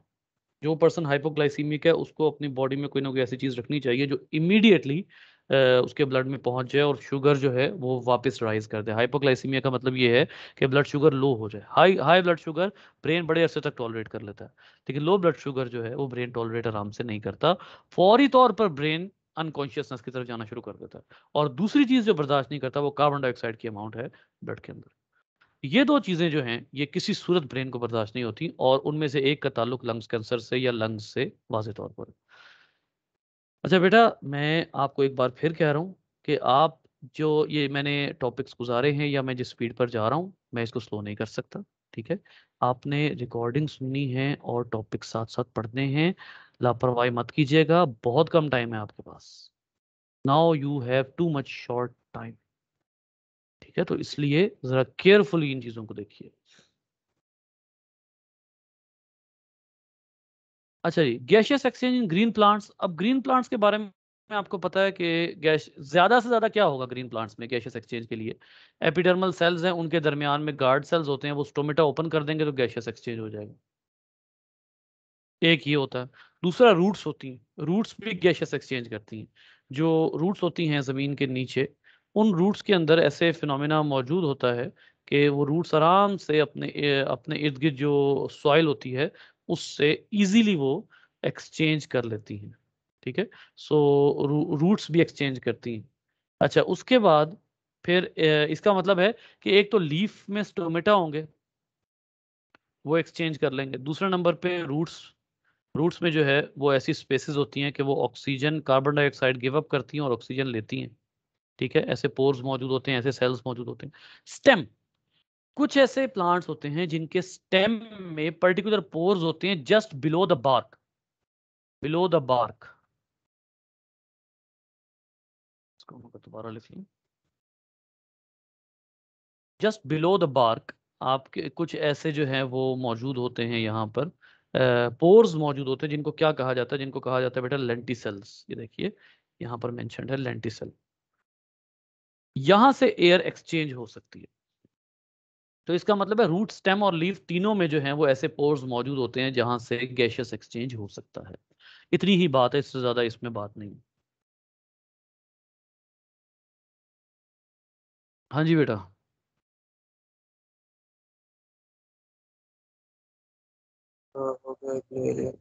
जो पर्सन हाइपोग्लाइसीमिक है उसको अपनी बॉडी में कोई ना कोई ऐसी चीज रखनी चाहिए जो इमीडिएटली उसके ब्लड में पहुंच जाए और शुगर जो है वो वापस राइज कर दे। हाइपोग्लाइसीमिया का मतलब ये है कि ब्लड शुगर लो हो जाए। High high blood sugar brain बड़े अरसे तक टॉलरेट कर लेता है, लेकिन लो ब्लड शुगर जो है वो ब्रेन टॉलरेट आराम से नहीं करता। फौरी तौर पर ब्रेन अनकॉन्शियसनेस की तरफ जाना शुरू कर देता है। और दूसरी चीज जो बर्दाश्त नहीं करता वो कार्बन डाइऑक्साइड की अमाउंट है ब्लड के अंदर। ये दो चीजें जो हैं ये किसी सूरत ब्रेन को बर्दाश्त नहीं होती, और उनमें से एक का ताल्लुक लंग्स कैंसर से या लंग्स से वाज़ेह तौर पर है। अच्छा बेटा, मैं आपको एक बार फिर कह रहा हूँ कि आप जो ये मैंने टॉपिक्स गुजारे हैं या मैं जिस स्पीड पर जा रहा हूँ मैं इसको स्लो नहीं कर सकता, ठीक है। आपने रिकॉर्डिंग सुननी है और टॉपिक साथ साथ पढ़ने हैं। लापरवाही मत कीजिएगा, बहुत कम टाइम है आपके पास। Now you have too much short time, ठीक है। तो इसलिए जरा केयरफुली इन चीज़ों को देखिए। अच्छा जी, gaseous exchange in green plants. अब ग्रीन प्लांट्स के बारे में आपको पता है कि गैस ज्यादा से ज्यादा क्या होगा ग्रीन प्लांट्स में गैसियस एक्सचेंज के लिए? एपिडर्मल सेल्स हैं, उनके दरमियान में गार्ड सेल्स होते हैं, वो स्टोमेटा ओपन कर देंगे तो गैसियस एक्सचेंज हो जाएगा। एक ये होता है। दूसरा, रूट्स होती हैं, रूट्स भी गैसियस एक्सचेंज करती हैं। जो रूट्स होती हैं ज़मीन के नीचे, उन रूट्स के अंदर ऐसे फिनोमेना मौजूद होता है कि वो रूट्स आराम से अपने इर्द गिर्द जो सॉइल होती है उससे इजीली वो एक्सचेंज कर लेती हैं, ठीक है। सो रूट्स भी एक्सचेंज करती हैं। अच्छा, उसके बाद फिर इसका मतलब है कि एक तो लीफ में स्टोमेटा होंगे, वो एक्सचेंज कर लेंगे। दूसरे नंबर पे रूट्स, रूट्स में जो है वो ऐसी स्पेसेस होती हैं कि वो oxygen carbon dioxide give up करती हैं और ऑक्सीजन लेती हैं, ठीक है। ऐसे पोर्स मौजूद होते हैं, ऐसे सेल्स मौजूद होते हैं। स्टेम, कुछ ऐसे प्लांट्स होते हैं जिनके स्टेम में पर्टिकुलर पोर्स होते हैं just below the bark, below the bark. इसको मैं दोबारा लिख लूं, जस्ट बिलो द बार्क। आपके कुछ ऐसे जो हैं वो मौजूद होते हैं यहाँ पर, पोर्स मौजूद होते हैं, जिनको क्या कहा जाता है, जिनको कहा जाता है बेटा लेंटिसेल्स। ये देखिए यहाँ पर मेंशन्ड है लेंटिसेल। यहां से एयर एक्सचेंज हो सकती है। तो इसका मतलब है रूट, स्टेम और लीफ तीनों में जो है वो ऐसे पोर्स मौजूद होते हैं जहां से गैशियस एक्सचेंज हो सकता है। इतनी ही बात है, इससे ज्यादा इसमें बात नहीं। हाँ जी बेटा। तो हो गया क्लियर।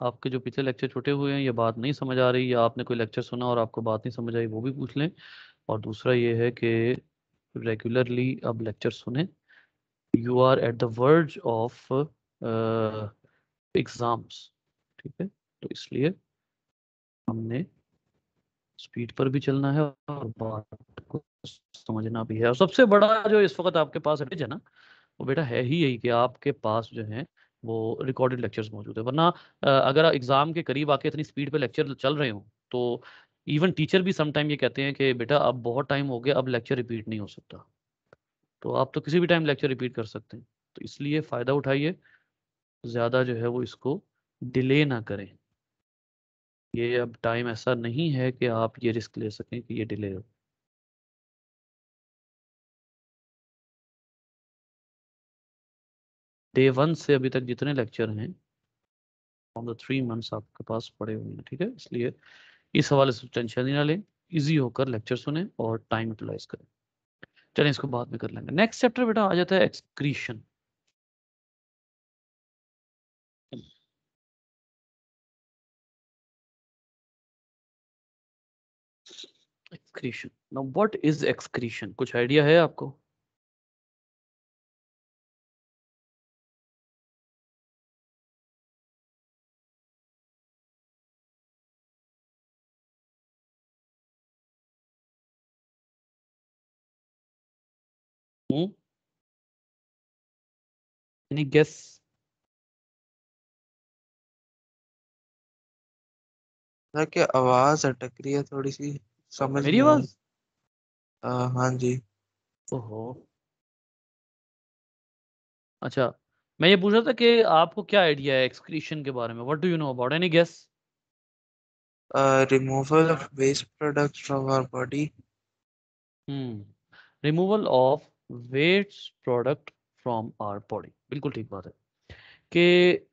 आपके जो पिछले लेक्चर छूटे हुए हैं, ये बात नहीं समझ आ रही, या आपने कोई लेक्चर सुना और आपको बात नहीं समझ आई, वो भी पूछ लें। और दूसरा ये है कि रेगुलरली अब लेक्चर सुने। You are at the verge of exams, ठीक है, तो इसलिए हमने स्पीड पर भी चलना है और बात को समझना भी है। और सबसे बड़ा जो इस वक्त आपके पास एडवांटेज है ना, वो बेटा है ही यही कि आपके पास जो है वो रिकॉर्डेड लेक्चर्स मौजूद है। वरना अगर एग्जाम के करीब आके इतनी स्पीड पे लेक्चर चल रहे हो तो इवन टीचर भी समटाइम ये कहते हैं कि बेटा अब बहुत टाइम हो गया, अब लेक्चर रिपीट नहीं हो सकता। तो आप तो किसी भी टाइम लेक्चर रिपीट कर सकते हैं। तो इसलिए फ़ायदा उठाइए, ज़्यादा जो है वो इसको डिले ना करें। ये अब टाइम ऐसा नहीं है कि आप ये रिस्क ले सकें कि ये डिले हो। डे 1 से अभी तक जितने लेक्चर हैं ऑन द 3 मंथ्स आपके पास पड़े हुए हैं, ठीक है। इसलिए इस हवाले से टेंशन ही ना लें, इजी होकर लेक्चर सुने और टाइम यूटिलाइज करें। चलें, इसको बाद में कर लेंगे। नेक्स्ट चैप्टर बेटा आ जाता है excretion. Excretion, now what is excretion, कुछ आइडिया है आपको? Any guess? ना क्या आवाज अटक रही है थोड़ी सी, समझ मेरी नहीं आई। आवाज? हाँ जी। ओहो, अच्छा। मैं ये पूछ रहा था कि आपको क्या आइडिया है एक्सक्रीशन के बारे में, what do you know about, any guess? Removal of waste products from our body. Removal of waste product from our body, बिल्कुल ठीक बात है। कि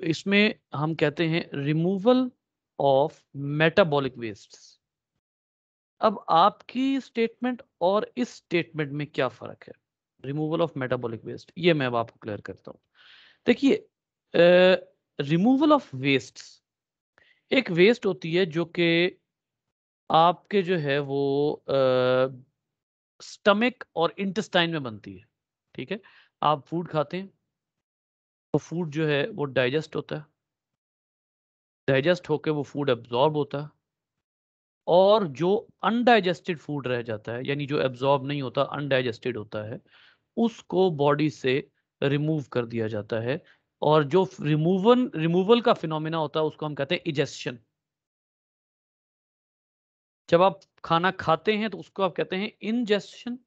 इसमें हम कहते हैं रिमूवल ऑफ मेटाबॉलिक वेस्ट्स। अब आपकी स्टेटमेंट और इस स्टेटमेंट में क्या फर्क है? रिमूवल ऑफ मेटाबॉलिक वेस्ट, ये मैं अब आपको क्लियर करता हूँ। देखिए, रिमूवल ऑफ वेस्ट्स, एक वेस्ट होती है जो कि आपके जो है वो स्टमक और इंटेस्टाइन में बनती है, ठीक है। आप फूड खाते हैं तो फूड जो है वो डाइजेस्ट होता है, डाइजेस्ट होकर वो फूड एब्जॉर्ब होता है, और जो अनडाइजेस्टेड फूड रह जाता है, यानी जो एब्जॉर्ब नहीं होता, अनडाइजेस्टेड होता है, उसको बॉडी से रिमूव कर दिया जाता है। और जो रिमूवल रिमूवल का फिनोमेना होता है उसको हम कहते हैं इजेक्शन। जब आप खाना खाते हैं तो उसको आप कहते हैं इंजेक्शन,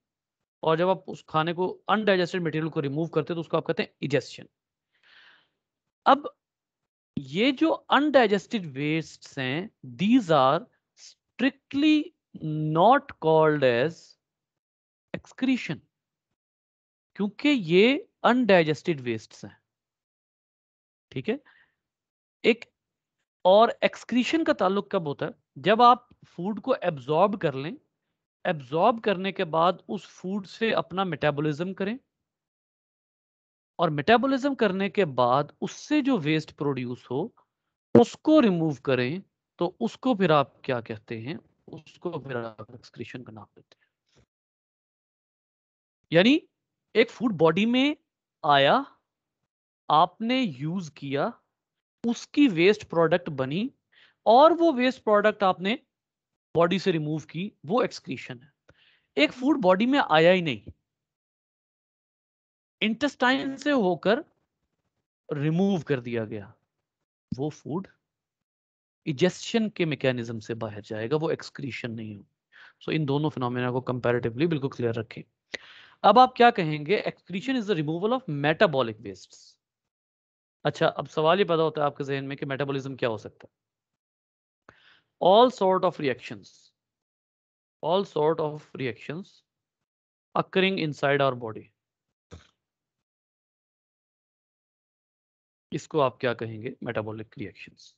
और जब आप उस खाने को, अनडाइजेस्टेड मटेरियल को रिमूव करते हैं तो उसको आप कहते हैं इजेक्शन। अब ये जो अनडाइजेस्टेड वेस्ट्स हैं, these are strictly not called as excretion, क्योंकि ये अनडाइजेस्टेड वेस्ट्स हैं, ठीक है। एक और एक्सक्रीशन का ताल्लुक कब होता है? जब आप फूड को एब्जॉर्ब कर लें, एब्जॉर्ब करने के बाद उस फूड से अपना मेटाबॉलिज्म करें, और मेटाबॉलिज्म करने के बाद उससे जो वेस्ट प्रोड्यूस हो उसको रिमूव करें, तो उसको फिर आप क्या कहते हैं? उसको फिर आप एक्सक्रीशन का नाम देते हैं। यानी एक फूड बॉडी में आया, आपने यूज किया, उसकी वेस्ट प्रोडक्ट बनी, और वो वेस्ट प्रोडक्ट आपने बॉडी से रिमूव की, वो एक्सक्रीशन है। एक फूड बॉडी में आया ही नहीं, इंटेस्टाइन से होकर रिमूव कर दिया गया, वो फूड इजेक्शन के मैकेनिज्म से बाहर जाएगा, वो एक्सक्रीशन नहीं हो। सो इन दोनों फिनोमेना को कंपैरेटिवली बिल्कुल क्लियर रखें। अब आप क्या कहेंगे, excretion is the removal of metabolic waste. अच्छा, अब सवाल ये पैदा होता है आपके जहन में कि मेटाबॉलिज्म क्या हो सकता है। All sort of reactions occurring inside our body, इसको आप क्या कहेंगे, मेटाबॉलिक रिएक्शंस।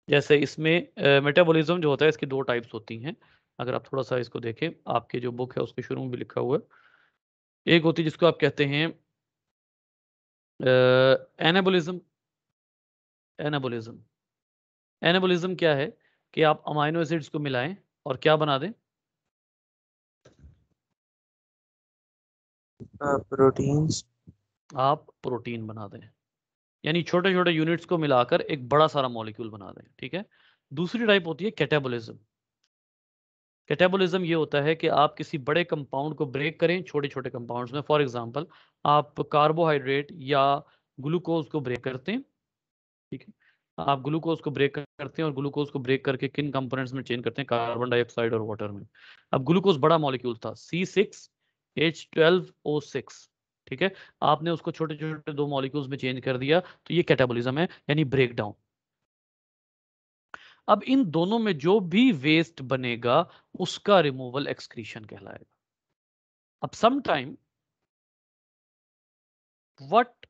जैसे इसमें मेटाबॉलिज्म जो होता है इसकी दो टाइप्स होती हैं। अगर आप थोड़ा सा इसको देखें, आपके जो बुक है उसके शुरू में भी लिखा हुआ है। एक होती है जिसको आप कहते हैं एनाबोलिज्म। एनाबोलिज्म एनाबोलिज्म क्या है कि आप अमाइनो एसिड्स को मिलाएं और क्या बना दें, प्रोटीन्स। आप प्रोटीन बना दें। यानी छोटे छोटे यूनिट्स को मिलाकर एक बड़ा सारा मॉलिक्यूल बना दें, ठीक है। दूसरी टाइप होती है कैटाबोलिज्म। कैटाबोलिज्म ये होता है कि आप किसी बड़े कंपाउंड को ब्रेक करें छोटे छोटे कंपाउंड्स में। फॉर एग्जांपल, आप कार्बोहाइड्रेट या ग्लूकोज को ब्रेक करते हैं, ठीक है। आप ग्लूकोज को ब्रेक करते हैं और ग्लूकोज को ब्रेक करके किन कंपोनेंट्स में चेंज करते हैं, कार्बन डाइऑक्साइड और वाटर में। अब ग्लूकोज बड़ा मॉलिक्यूल था, C6H12O6, ठीक है। आपने उसको छोटे छोटे दो मॉलिक्यूल्स में चेंज कर दिया, तो ये कैटाबोलिज्म है, यानी ब्रेक डाउन। अब इन दोनों में जो भी वेस्ट बनेगा उसका रिमूवल एक्सक्रीशन कहलाएगा। अब some time what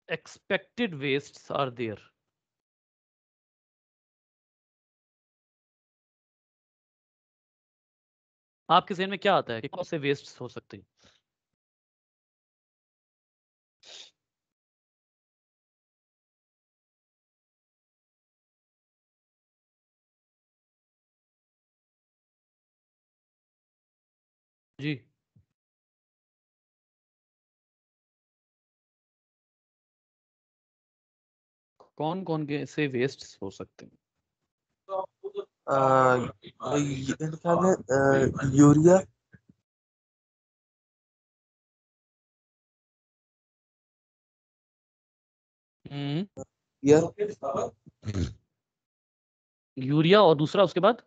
expected wastes are there. आपके जहन में क्या आता है कि कौन से वेस्ट्स हो सकते हैं। जी, कौन कौन के ऐसे वेस्ट्स हो सकते हैं। मेरे ख्याल में यूरिया। हम्म, या यूरिया और दूसरा उसके बाद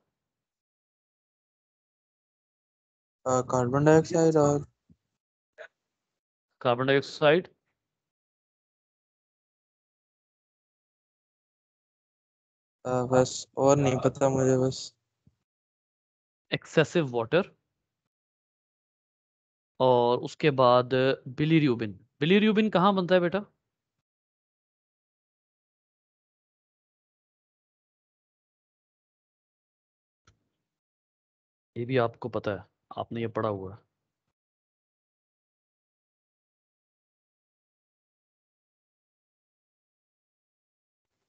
कार्बन डाइऑक्साइड और कार्बन डाइऑक्साइड। बस और नहीं पता मुझे बस। Excessive water. और उसके बाद बिलीरुबिन। बिलीरुबिन कहाँ बनता है बेटा। ये भी आपको पता है, आपने ये पढ़ा हुआ है।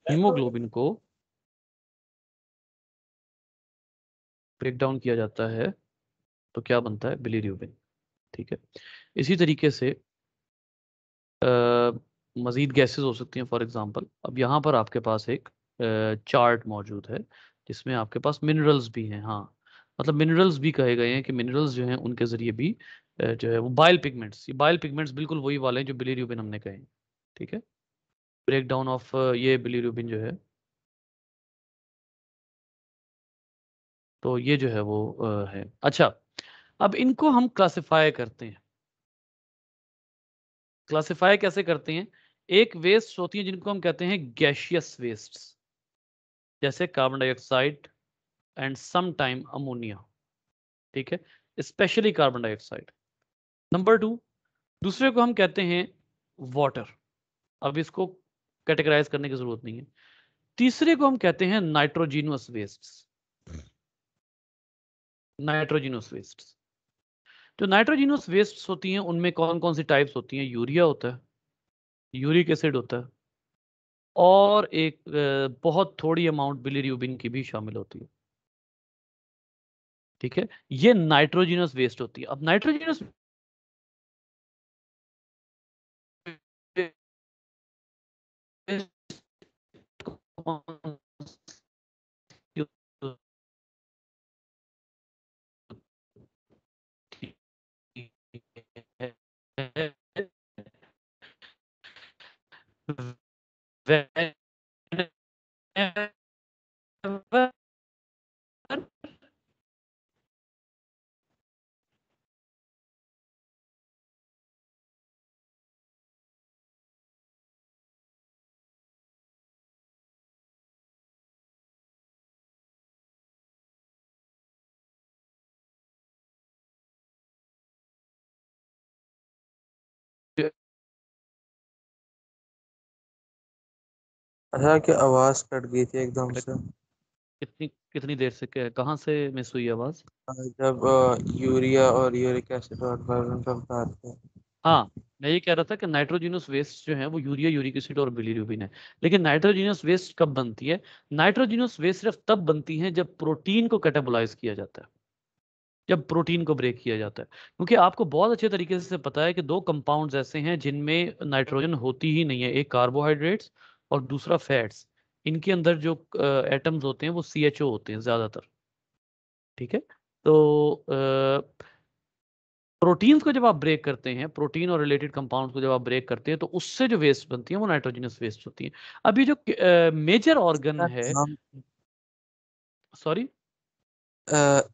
हीमोग्लोबिन को ब्रेक डाउन किया जाता है तो क्या बनता है, बिलीरुबिन, ठीक है। इसी तरीके से मजीद गैसेस हो सकती हैं। फॉर एग्जांपल, अब यहाँ पर आपके पास एक चार्ट मौजूद है जिसमें आपके पास मिनरल्स भी हैं। हाँ, मतलब मिनरल्स भी कहे गए हैं कि मिनरल्स जो हैं उनके जरिए भी जो है वो बाइल पिगमेंट्स, ये बाइल पिगमेंट्स बिल्कुल वही वाले हैं जो बिलीरुबिन हमने कहे हैं, ठीक है। ब्रेक डाउन ऑफ ये बिलीरुबिन जो है, तो ये जो है वो है। अच्छा, अब इनको हम क्लासिफाई करते हैं। क्लासिफाई कैसे करते हैं, एक वेस्ट होती है जिनको हम कहते हैं गैशियस वेस्ट्स, जैसे carbon dioxide and some time ammonia, ठीक है, specially carbon dioxide. Number two, दूसरे को हम कहते हैं वाटर। अब इसको कैटेगराइज करने की जरूरत नहीं है। तीसरे को हम कहते हैं नाइट्रोजिनस वेस्ट्स। नाइट्रोजिनस वेस्ट्स, जो नाइट्रोजिनस वेस्ट्स होती हैं उनमें कौन कौन सी टाइप्स होती हैं, यूरिया होता है, यूरिक एसिड होता है, और एक बहुत थोड़ी अमाउंट बिलीरुबिन की भी शामिल होती है, ठीक है। ये नाइट्रोजिनस वेस्ट होती है। अब नाइट्रोजिनस अच्छा, कि आवाज कट गई थी एकदम से। कितनी कितनी देर से, कहाँ से मिस हुई आवाज? जब यूरिया और यूरिक एसिड और कार्बन का बता रहे थे। हाँ, मैं ये कह रहा था कि नाइट्रोजिनस वेस्ट जो है वो यूरिया, यूरिक एसिड और बिलीरुबिन है। लेकिन नाइट्रोजिनस वेस्ट कब बनती है? नाइट्रोजिनस वेस्ट सिर्फ तब बनती है जब प्रोटीन को कैटाबोलाइज किया जाता है, जब प्रोटीन को ब्रेक किया जाता है। क्योंकि आपको बहुत अच्छे तरीके से पता है कि दो कंपाउंड्स ऐसे हैं जिनमें नाइट्रोजन होती ही नहीं है, एक कार्बोहाइड्रेट्स और दूसरा फैट्स। इनके अंदर जो एटम्स होते हैं वो CHO होते हैं ज्यादातर। ठीक है। तो प्रोटीन्स को जब आप ब्रेक करते हैं, प्रोटीन और रिलेटेड कंपाउंड्स को जब आप ब्रेक करते हैं, तो उससे जो वेस्ट बनती है वो नाइट्रोजनस वेस्ट होती है। अभी जो मेजर ऑर्गन इनका है, नाम सॉरी,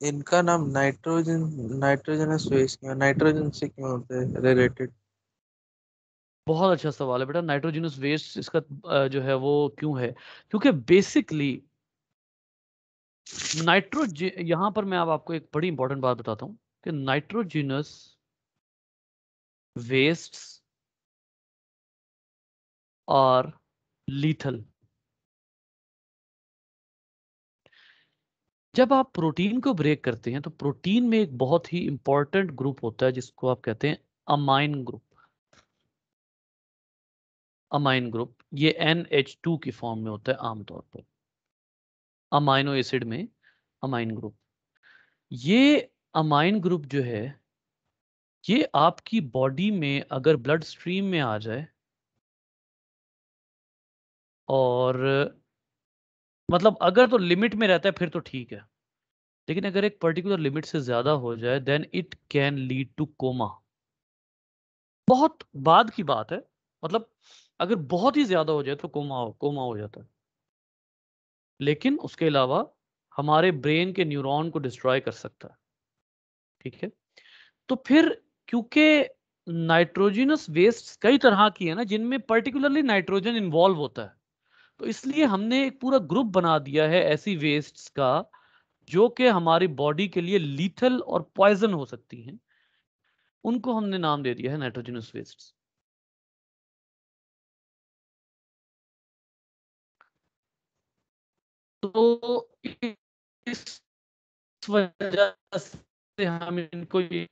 इनका नाम नाइट्रोजन, नाइट्रोजनस वेस्ट क्यों, नाइट्रोजन से क्यों होते हैं रिलेटेड? बहुत अच्छा सवाल है बेटा। नाइट्रोजनस वेस्ट इसका जो है वो क्यों है? क्योंकि बेसिकली यहां पर मैं अब आपको एक बड़ी इंपॉर्टेंट बात बताता हूं कि नाइट्रोजनस वेस्ट्स आर लीथल। जब आप प्रोटीन को ब्रेक करते हैं तो प्रोटीन में एक बहुत ही इंपॉर्टेंट ग्रुप होता है जिसको आप कहते हैं अमाइन ग्रुप। अमाइन ग्रुप ये NH2 की फॉर्म में होता है आमतौर पर, अमाइनो एसिड में अमाइन ग्रुप। ये अमाइन ग्रुप जो है, ये आपकी बॉडी में अगर ब्लड स्ट्रीम में आ जाए और मतलब अगर तो लिमिट में रहता है फिर तो ठीक है। लेकिन अगर एक पर्टिकुलर लिमिट से ज्यादा हो जाए then it can lead to coma. बहुत बाद की बात है, मतलब अगर बहुत ही ज्यादा हो जाए तो कोमा हो जाता है। लेकिन उसके अलावा हमारे ब्रेन के न्यूरॉन को डिस्ट्रॉय कर सकता है। ठीक है। तो फिर क्योंकि नाइट्रोजनस वेस्ट कई तरह की है ना जिनमें पर्टिकुलरली नाइट्रोजन इन्वॉल्व होता है, तो इसलिए हमने एक पूरा ग्रुप बना दिया है ऐसी वेस्ट्स का जो कि हमारी बॉडी के लिए लीथल और पॉइजन हो सकती हैं। उनको हमने नाम दे दिया है नाइट्रोजनस वेस्ट्स। तो इस वजह से हम इनको ये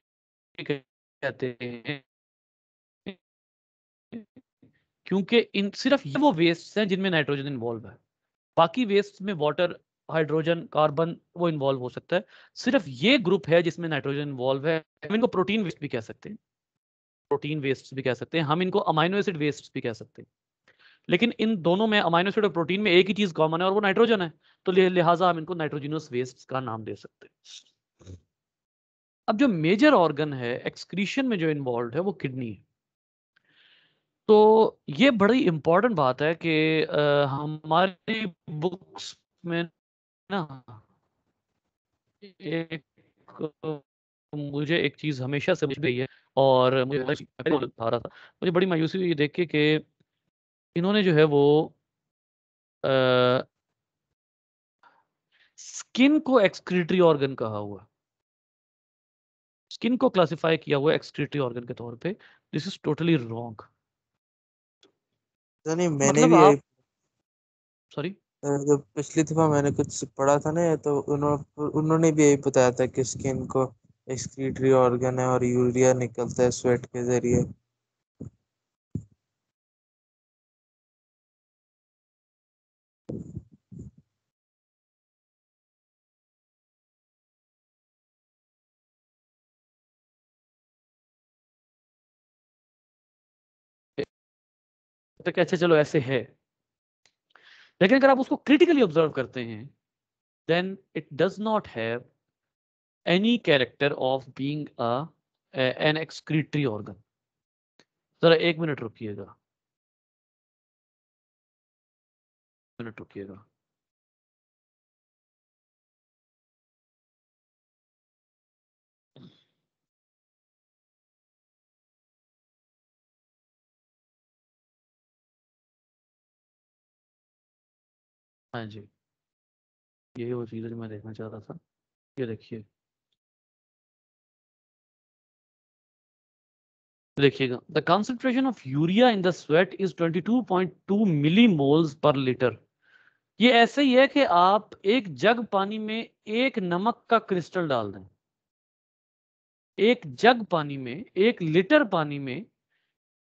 कहते हैं, क्योंकि इन सिर्फ ये वो वेस्ट हैं जिनमें नाइट्रोजन इन्वॉल्व है। बाकी वेस्ट में वाटर, हाइड्रोजन, कार्बन वो इन्वॉल्व हो सकता है। सिर्फ ये ग्रुप है जिसमें नाइट्रोजन इन्वॉल्व है। हम इनको प्रोटीन वेस्ट भी कह सकते हैं, प्रोटीन वेस्ट भी कह सकते हैं, हम इनको अमाइनो एसिड वेस्ट भी कह सकते हैं। लेकिन इन दोनों में, अमाइनो एसिड और प्रोटीन में, एक ही चीज कॉमन है और वो नाइट्रोजन है। तो लिहाजा हम इनको नाइट्रोजनस वेस्ट का नाम दे सकते हैं। अब जो मेजर ऑर्गन है एक्सक्रीशन में जो इन्वॉल्व है वो किडनी है। तो ये बड़ी इंपॉर्टेंट बात है कि हमारी बुक्स में ना एक मुझे एक चीज हमेशा से मुझ गई है और मुझे बता रहा था, मुझे बड़ी मायूसी हुई ये देख के कि इन्होंने जो है वो स्किन को एक्सक्रीटरी ऑर्गन कहा हुआ, स्किन को क्लासिफाई किया हुआ एक्सक्रीटरी ऑर्गन के तौर पे। This is totally wrong. नहीं, मैंने मतलब भी यही आप, सॉरी, जब पिछली दफा मैंने कुछ पढ़ा था ना, तो उन्होंने भी यही बताया था कि स्किन को एक्सक्रीटरी ऑर्गन है और यूरिया निकलता है स्वेट के जरिए। तो कैसे, चलो ऐसे है। लेकिन अगर आप उसको क्रिटिकली ऑब्जर्व करते हैं then it does not have any character of being a an excretory organ. जरा 1 मिनट रुकिएगा, मिनट रुकिएगा। हाँ जी, यही वो चीज़ है जो मैं देखना चाह रहा था। ये देखिए, देखिएगा, the concentration of urea in the sweat is 22.2 millimoles per litre. ये ऐसे ही है कि आप एक जग पानी में एक नमक का क्रिस्टल डाल दें। एक जग पानी में, 1 लीटर पानी में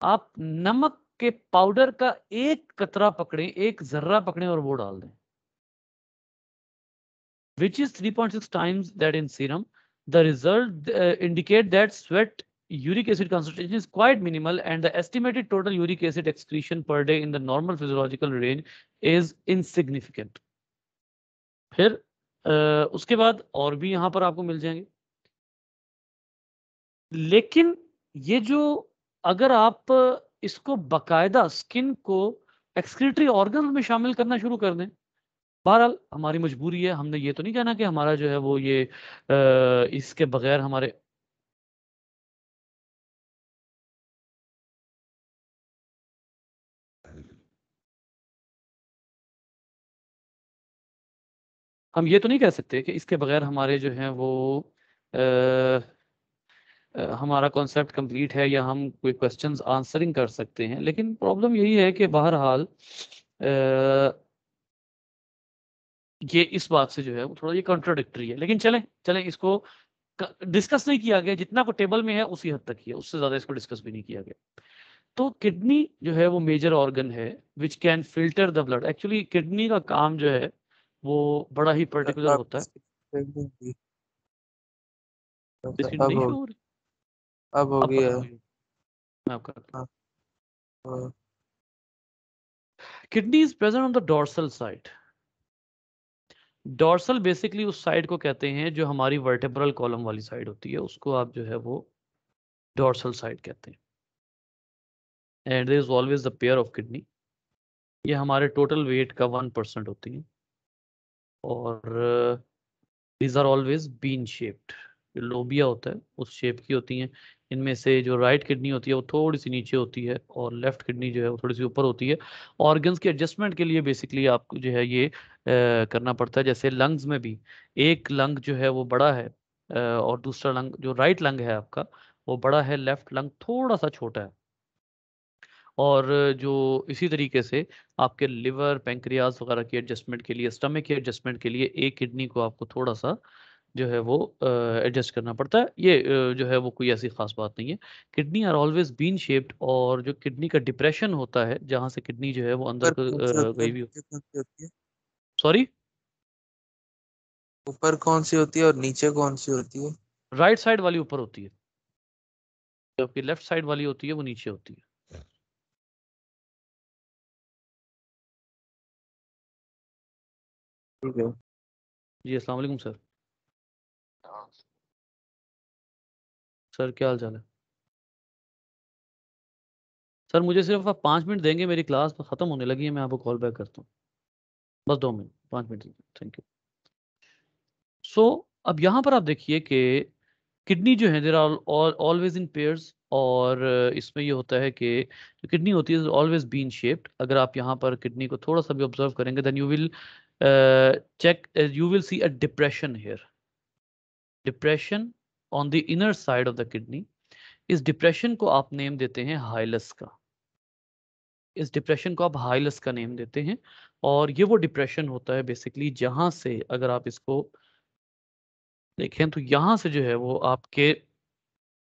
आप नमक के पाउडर का एक कतरा पकड़ें, एक जर्रा पकड़ें और वो डाल दें, which is 3.6 times that in serum. The result indicate that sweat uric acid concentration is quite minimal and the estimated total uric acid excretion per day in the normal physiological range is insignificant. फिर उसके बाद और भी यहां पर आपको मिल जाएंगे, लेकिन ये जो, अगर आप इसको बकायदा स्किन को एक्सक्रीटरी ऑर्गन में शामिल करना शुरू कर दें, बहरहाल हमारी मजबूरी है, हमने ये तो नहीं कहना कि हमारा जो है वो ये इसके बगैर हमारे, हम ये तो नहीं कह सकते कि इसके बगैर हमारे जो है वो हमारा कॉन्सेप्ट कंप्लीट है या हम कोई क्वेश्चंस आंसरिंग कर सकते हैं, लेकिन प्रॉब्लम यही है कि बहरहाल ये इस बात से जो है वो थोड़ा ये कॉन्ट्रोडिक्टरी है, लेकिन चलें चलें, इसको डिस्कस नहीं किया गया, जितना को टेबल में है उसी हद तक ही है, उससे ज्यादा इसको डिस्कस भी नहीं किया गया। तो किडनी जो है वो मेजर ऑर्गन है which can filter the blood. Actually kidney का काम जो है वो बड़ा ही पर्टिकुलर आप होता है। बिस्किट अब नहीं हो शो हो रही? अब हो अब गया। खत्म हुई, मैं आपका। हाँ, हाँ, kidney is present on the dorsal side. Dorsal basically उस साइड को कहते हैं जो हमारी वर्टेब्रल कॉलम वाली साइड होती है, उसको आप जो है वो डोर्सल साइड कहते हैं। And there is always the pair of kidney. ये हमारे टोटल वेट का 1% होती है और these are always bean shaped. जो लोबिया होता है उस शेप की होती हैं। इनमें से जो राइट किडनी होती है वो थोड़ी सी नीचे होती है और लेफ्ट किडनी जो है वो थोड़ी सी ऊपर होती है। ऑर्गन्स के एडजस्टमेंट के लिए बेसिकली आपको जो है ये करना पड़ता है। जैसे लंग्स में भी एक लंग जो है वो बड़ा है और दूसरा लंग, जो राइट लंग है आपका, वो बड़ा है, लेफ्ट लंग थोड़ा सा छोटा है। और जो इसी तरीके से आपके लिवर, पेंक्रियाज वगैरह की एडजस्टमेंट के लिए, स्टमक की एडजस्टमेंट के लिए एक किडनी को आपको थोड़ा सा जो है वो एडजस्ट करना पड़ता है। ये जो है वो कोई ऐसी खास बात नहीं है। Kidney are always bean shaped, और जो किडनी का डिप्रेशन होता है जहाँ से किडनी जो है वो अंदर ऊपर कौन सी होती है गई और भी। नीचे कौन सी होती है? सॉरी, ऊपर कौन सी होती है और नीचे कौन सी होती है? राइट साइड वाली ऊपर होती है, जबकि लेफ्ट साइड वाली होती है वो नीचे होती है। ठीक है। जी अस्सलाम वालेकुम सर। सर क्या हाल चाल है? सर मुझे सिर्फ आप 5 मिनट देंगे, मेरी क्लास खत्म होने लगी है, मैं आपको कॉल बैक करता हूँ। बस 2 minute, 5 minute, thank you. So अब यहाँ पर आप देखिए कि किडनी जो है there are always in pairs, और इसमें ये होता है कि जो किडनी होती है ऑलवेज बीन शेप्ड। अगर आप यहाँ पर किडनी को थोड़ा सा भी ऑब्जर्व करेंगे then check you will see a depression here. Depression on the inner side of the kidney. इस डिप्रेशन को आप नेम देते हैं हाइलस का। इस डिप्रेशन को आप हाइलस का नेम देते हैं, और ये वो डिप्रेशन होता है बेसिकली जहां से, अगर आप इसको देखें तो यहाँ से जो है वो आपके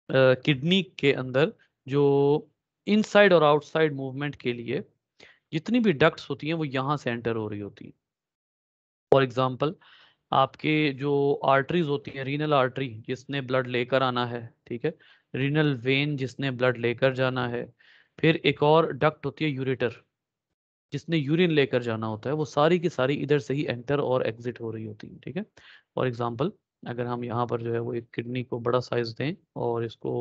किडनी के अंदर जो इनसाइड और आउटसाइड मूवमेंट के लिए जितनी भी डक्ट्स होती हैं वो यहाँ से एंटर हो रही होती हैं। फॉर एग्जांपल, आपके जो आर्टरीज होती हैं, रीनल आर्टरी जिसने ब्लड लेकर आना है, ठीक है, रीनल वेन जिसने ब्लड लेकर जाना है, फिर एक और डक्ट होती है यूरेटर जिसने यूरिन लेकर जाना होता है, वो सारी की सारी इधर से ही एंटर और एग्जिट हो रही होती है, ठीक है। फॉर एग्जांपल, अगर हम यहाँ पर जो है वो एक किडनी को बड़ा साइज दें और इसको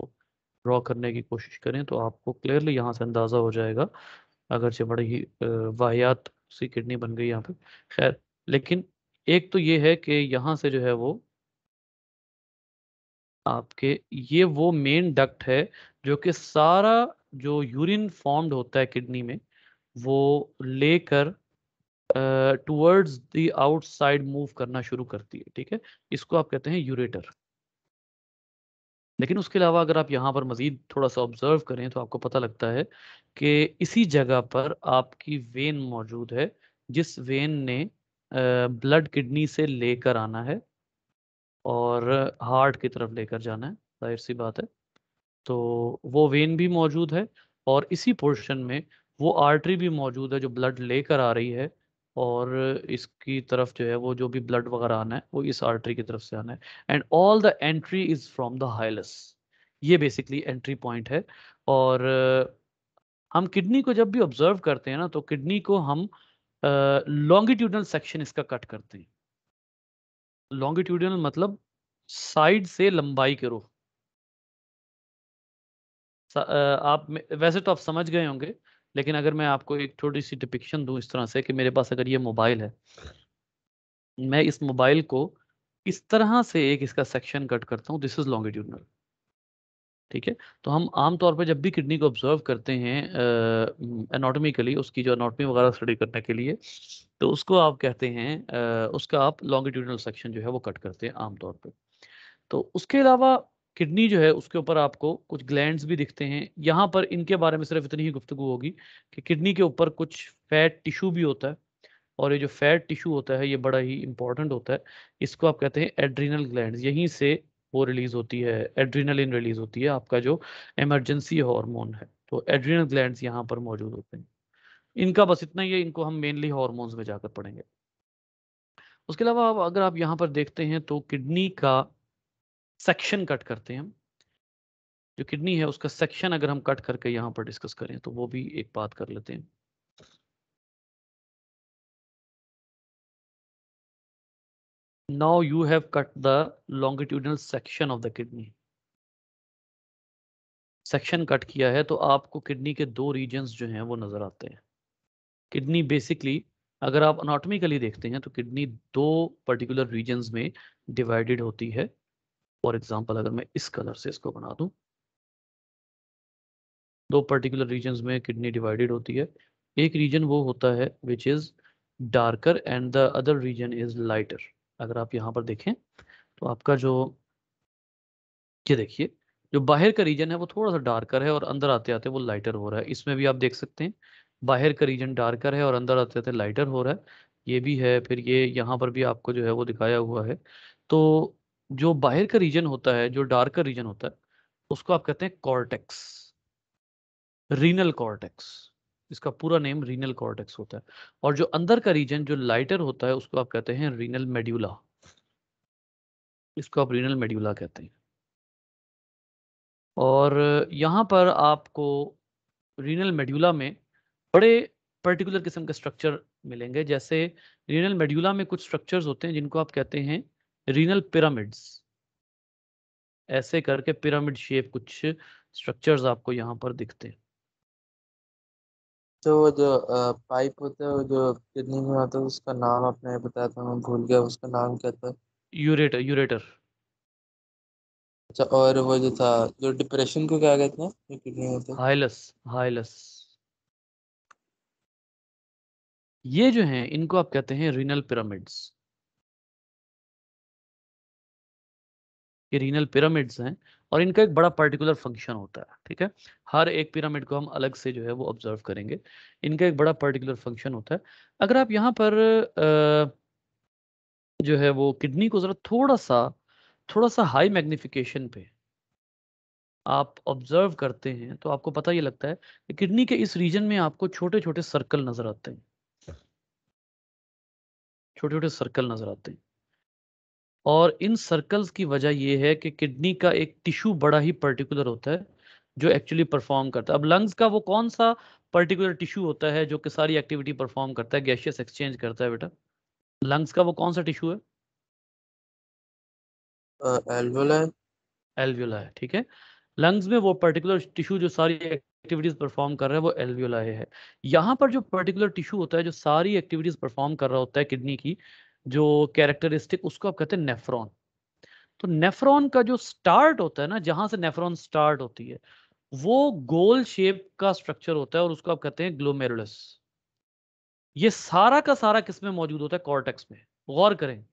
ड्रॉ करने की कोशिश करें तो आपको क्लियरली यहाँ से अंदाज़ा हो जाएगा, अगरचे बड़ी ही वाहियात सी किडनी बन गई यहाँ पे। खैर, लेकिन एक तो ये है कि यहाँ से जो है वो आपके, ये वो मेन डक्ट है जो कि सारा जो यूरिन फॉर्म्ड होता है किडनी में वो लेकर टुवर्ड्स द आउटसाइड मूव करना शुरू करती है, ठीक है। इसको आप कहते हैं यूरेटर। लेकिन उसके अलावा अगर आप यहाँ पर मजीद थोड़ा सा ऑब्जर्व करें तो आपको पता लगता है कि इसी जगह पर आपकी वेन मौजूद है, जिस वेन ने ब्लड किडनी से लेकर आना है और हार्ट की तरफ लेकर जाना है, जाहिर सी बात है। तो वो वेन भी मौजूद है और इसी पोर्शन में वो आर्टरी भी मौजूद है जो ब्लड लेकर आ रही है, और इसकी तरफ जो है वो जो भी ब्लड वगैरह आना है वो इस आर्टरी की तरफ से आना है। And all the entry is from the hilus. ये बेसिकली एंट्री पॉइंट है। और हम किडनी को जब भी ऑब्जर्व करते हैं ना, तो किडनी को हम लॉन्गिट्यूडनल सेक्शन इसका कट करते हैं। लॉन्गिट्यूडनल मतलब साइड से लंबाई के रुख। वैसे तो आप समझ गए होंगे, लेकिन अगर मैं आपको एक छोटी सी डिपिक्शन दूं इस तरह से कि मेरे पास अगर ये मोबाइल है, मैं इस मोबाइल को इस तरह से एक इसका सेक्शन कट करता हूँ, दिस इज लॉन्गिट्यूडनल। ठीक है। तो हम आमतौर पर जब भी किडनी को ऑब्जर्व करते हैं एनाटॉमिकली, उसकी जो एनाटॉमी वगैरह स्टडी करने के लिए, तो उसको आप कहते हैं उसका आप लॉन्गिट्यूडनल सेक्शन जो है वो कट करते हैं आमतौर पर। तो उसके अलावा किडनी जो है उसके ऊपर आपको कुछ ग्लैंड्स भी दिखते हैं। यहाँ पर इनके बारे में सिर्फ इतनी ही गुफ्तगू होगी कि किडनी के ऊपर कुछ फैट टिश्यू भी होता है, और ये जो फैट टिश्यू होता है ये बड़ा ही इंपॉर्टेंट होता है। इसको आप कहते हैं एड्रिनल ग्लैंड्स। यहीं से वो रिलीज होती है, एड्रिनलिन रिलीज होती है, आपका जो इमरजेंसी हार्मोन है। तो एड्रिनल ग्लैंड्स यहाँ पर मौजूद होते हैं। इनका बस इतना ही है, इनको हम मेनली हार्मोन्स में जाकर पढ़ेंगे। उसके अलावा अगर आप यहाँ पर देखते हैं तो किडनी का सेक्शन कट करते हैं हम। जो किडनी है उसका सेक्शन अगर हम कट करके यहाँ पर डिस्कस करें तो वो भी एक बात कर लेते हैं। Now you have cut the longitudinal section of the kidney. Section cut किया है तो आपको किडनी के दो रीजन्स जो हैं वो नजर आते हैं। किडनी बेसिकली अगर आप अनाटॉमिकली देखते हैं तो किडनी दो पर्टिकुलर रीजन्स में डिवाइडेड होती है। फॉर एग्जांपल अगर मैं इस कलर से इसको बना दूं, दो पर्टिकुलर रीजन्स में किडनी डिवाइडेड होती है। एक रीजन वो होता है which is darker and the other region is lighter. अगर आप यहाँ पर देखें तो आपका जो, ये देखिए, जो बाहर का रीजन है वो थोड़ा सा डार्कर है और अंदर आते आते वो लाइटर हो रहा है। इसमें भी आप देख सकते हैं बाहर का रीजन डार्कर है और अंदर आते आते लाइटर हो रहा है। ये भी है, फिर ये यहाँ पर भी आपको जो है वो दिखाया हुआ है। तो जो बाहर का रीजन होता है, जो डार्कर रीजन होता है, उसको आप कहते हैं कॉर्टेक्स, रीनल कॉर्टेक्स। इसका पूरा नेम रीनल कॉर्टेक्स होता है। और जो अंदर का रीजन जो लाइटर होता है उसको आप कहते हैं रीनल मेड्यूला। इसको आप रीनल मेड्यूला कहते हैं। और यहाँ पर आपको रीनल मेड्यूला में बड़े पर्टिकुलर किस्म के स्ट्रक्चर मिलेंगे। जैसे रीनल मेड्यूला में कुछ स्ट्रक्चर्स होते हैं जिनको आप कहते हैं रीनल पिरामिड्स। ऐसे करके पिरामिड शेप कुछ स्ट्रक्चर्स आपको यहाँ पर दिखते हैं। तो वो जो पाइप होता है वो जो किडनी में होता है उसका नाम आपने बताया था, मैं भूल गया उसका नाम क्या था। Ureter, ureter. अच्छा, और वो जो था, जो डिप्रेशन को क्या कहते हैं जो किडनी में होता है। हाइलस, हाइलस। ये जो हैं इनको आप कहते हैं रीनल पिरामिड्स। ये रीनल पिरामिड्स हैं और इनका एक बड़ा पर्टिकुलर फंक्शन होता है। ठीक है। हर एक पिरामिड को हम अलग से जो है वो ऑब्जर्व करेंगे। इनका एक बड़ा पर्टिकुलर फंक्शन होता है। अगर आप यहाँ पर जो है वो किडनी को जरा थोड़ा सा हाई मैग्निफिकेशन पे आप ऑब्जर्व करते हैं तो आपको पता ये लगता है कि किडनी के इस रीजन में आपको छोटे छोटे सर्कल नजर आते हैं। छोटे छोटे सर्कल नजर आते हैं। और इन सर्कल्स की वजह यह है कि किडनी का एक टिश्यू बड़ा ही पर्टिकुलर होता है जो एक्चुअली परफॉर्म करता है। अब लंग्स का वो कौन सा पर्टिकुलर टिश्यू होता है जो कि सारी एक्टिविटी परफॉर्म करता है, गैसियस एक्सचेंज करता है बेटा? लंग्स का वो कौन सा टिश्यू है? एल्वोलाई। एल्वियोला है। ठीक है। लंग्स में वो पर्टिकुलर टिश्यू जो सारी एक्टिविटीज परफॉर्म कर रहा है वो एल्वियोलाई है। यहाँ पर जो पर्टिकुलर टिश्यू होता है जो सारी एक्टिविटीज परफॉर्म कर रहा होता है किडनी की, जो कैरेक्टरिस्टिक, उसको आप कहते हैं नेफ्रॉन। तो नेफ्रॉन का जो स्टार्ट होता है ना, जहां से नेफ्रॉन स्टार्ट होती है, वो गोल शेप का स्ट्रक्चर होता है और उसको आप कहते हैं ग्लोमेरुलस। ये सारा का सारा किसमें मौजूद होता है? कॉर्टेक्स में। गौर करें,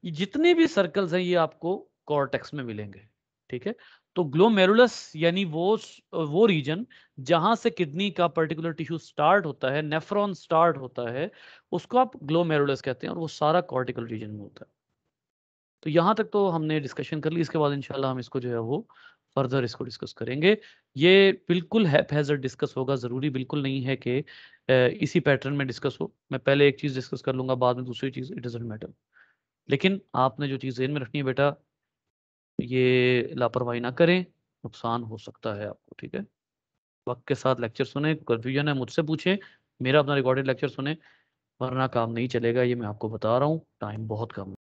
ये जितने भी सर्कल्स हैं ये आपको कॉर्टेक्स में मिलेंगे। ठीक है। तो ग्लोमेरुलस यानी वो रीजन जहां से किडनी का पर्टिकुलर टिश्यू स्टार्ट होता है, नेफ्रॉन स्टार्ट होता है, उसको आप ग्लोमेरुलस कहते हैं, और वो सारा कॉर्टिकल रीजन में होता है। तो यहाँ तक तो हमने डिस्कशन कर ली। इसके बाद इंशाल्लाह हम इसको जो है वो फर्दर इसको डिस्कस करेंगे। ये बिल्कुल हैज़र्ड डिस्कस होगा, ज़रूरी बिल्कुल नहीं है कि इसी पैटर्न में डिस्कस हो। मैं पहले एक चीज़ डिस्कस कर लूँगा, बाद में दूसरी चीज़, इट डजेंट मैटर। लेकिन आपने जो चीज़ ज़हन में रखनी है बेटा, ये लापरवाही ना करें, नुकसान हो सकता है आपको, ठीक है। वक्त के साथ लेक्चर सुने, कन्फ्यूजन है मुझसे पूछें, मेरा अपना रिकॉर्डेड लेक्चर सुने, वरना काम नहीं चलेगा, ये मैं आपको बता रहा हूँ। टाइम बहुत कम है।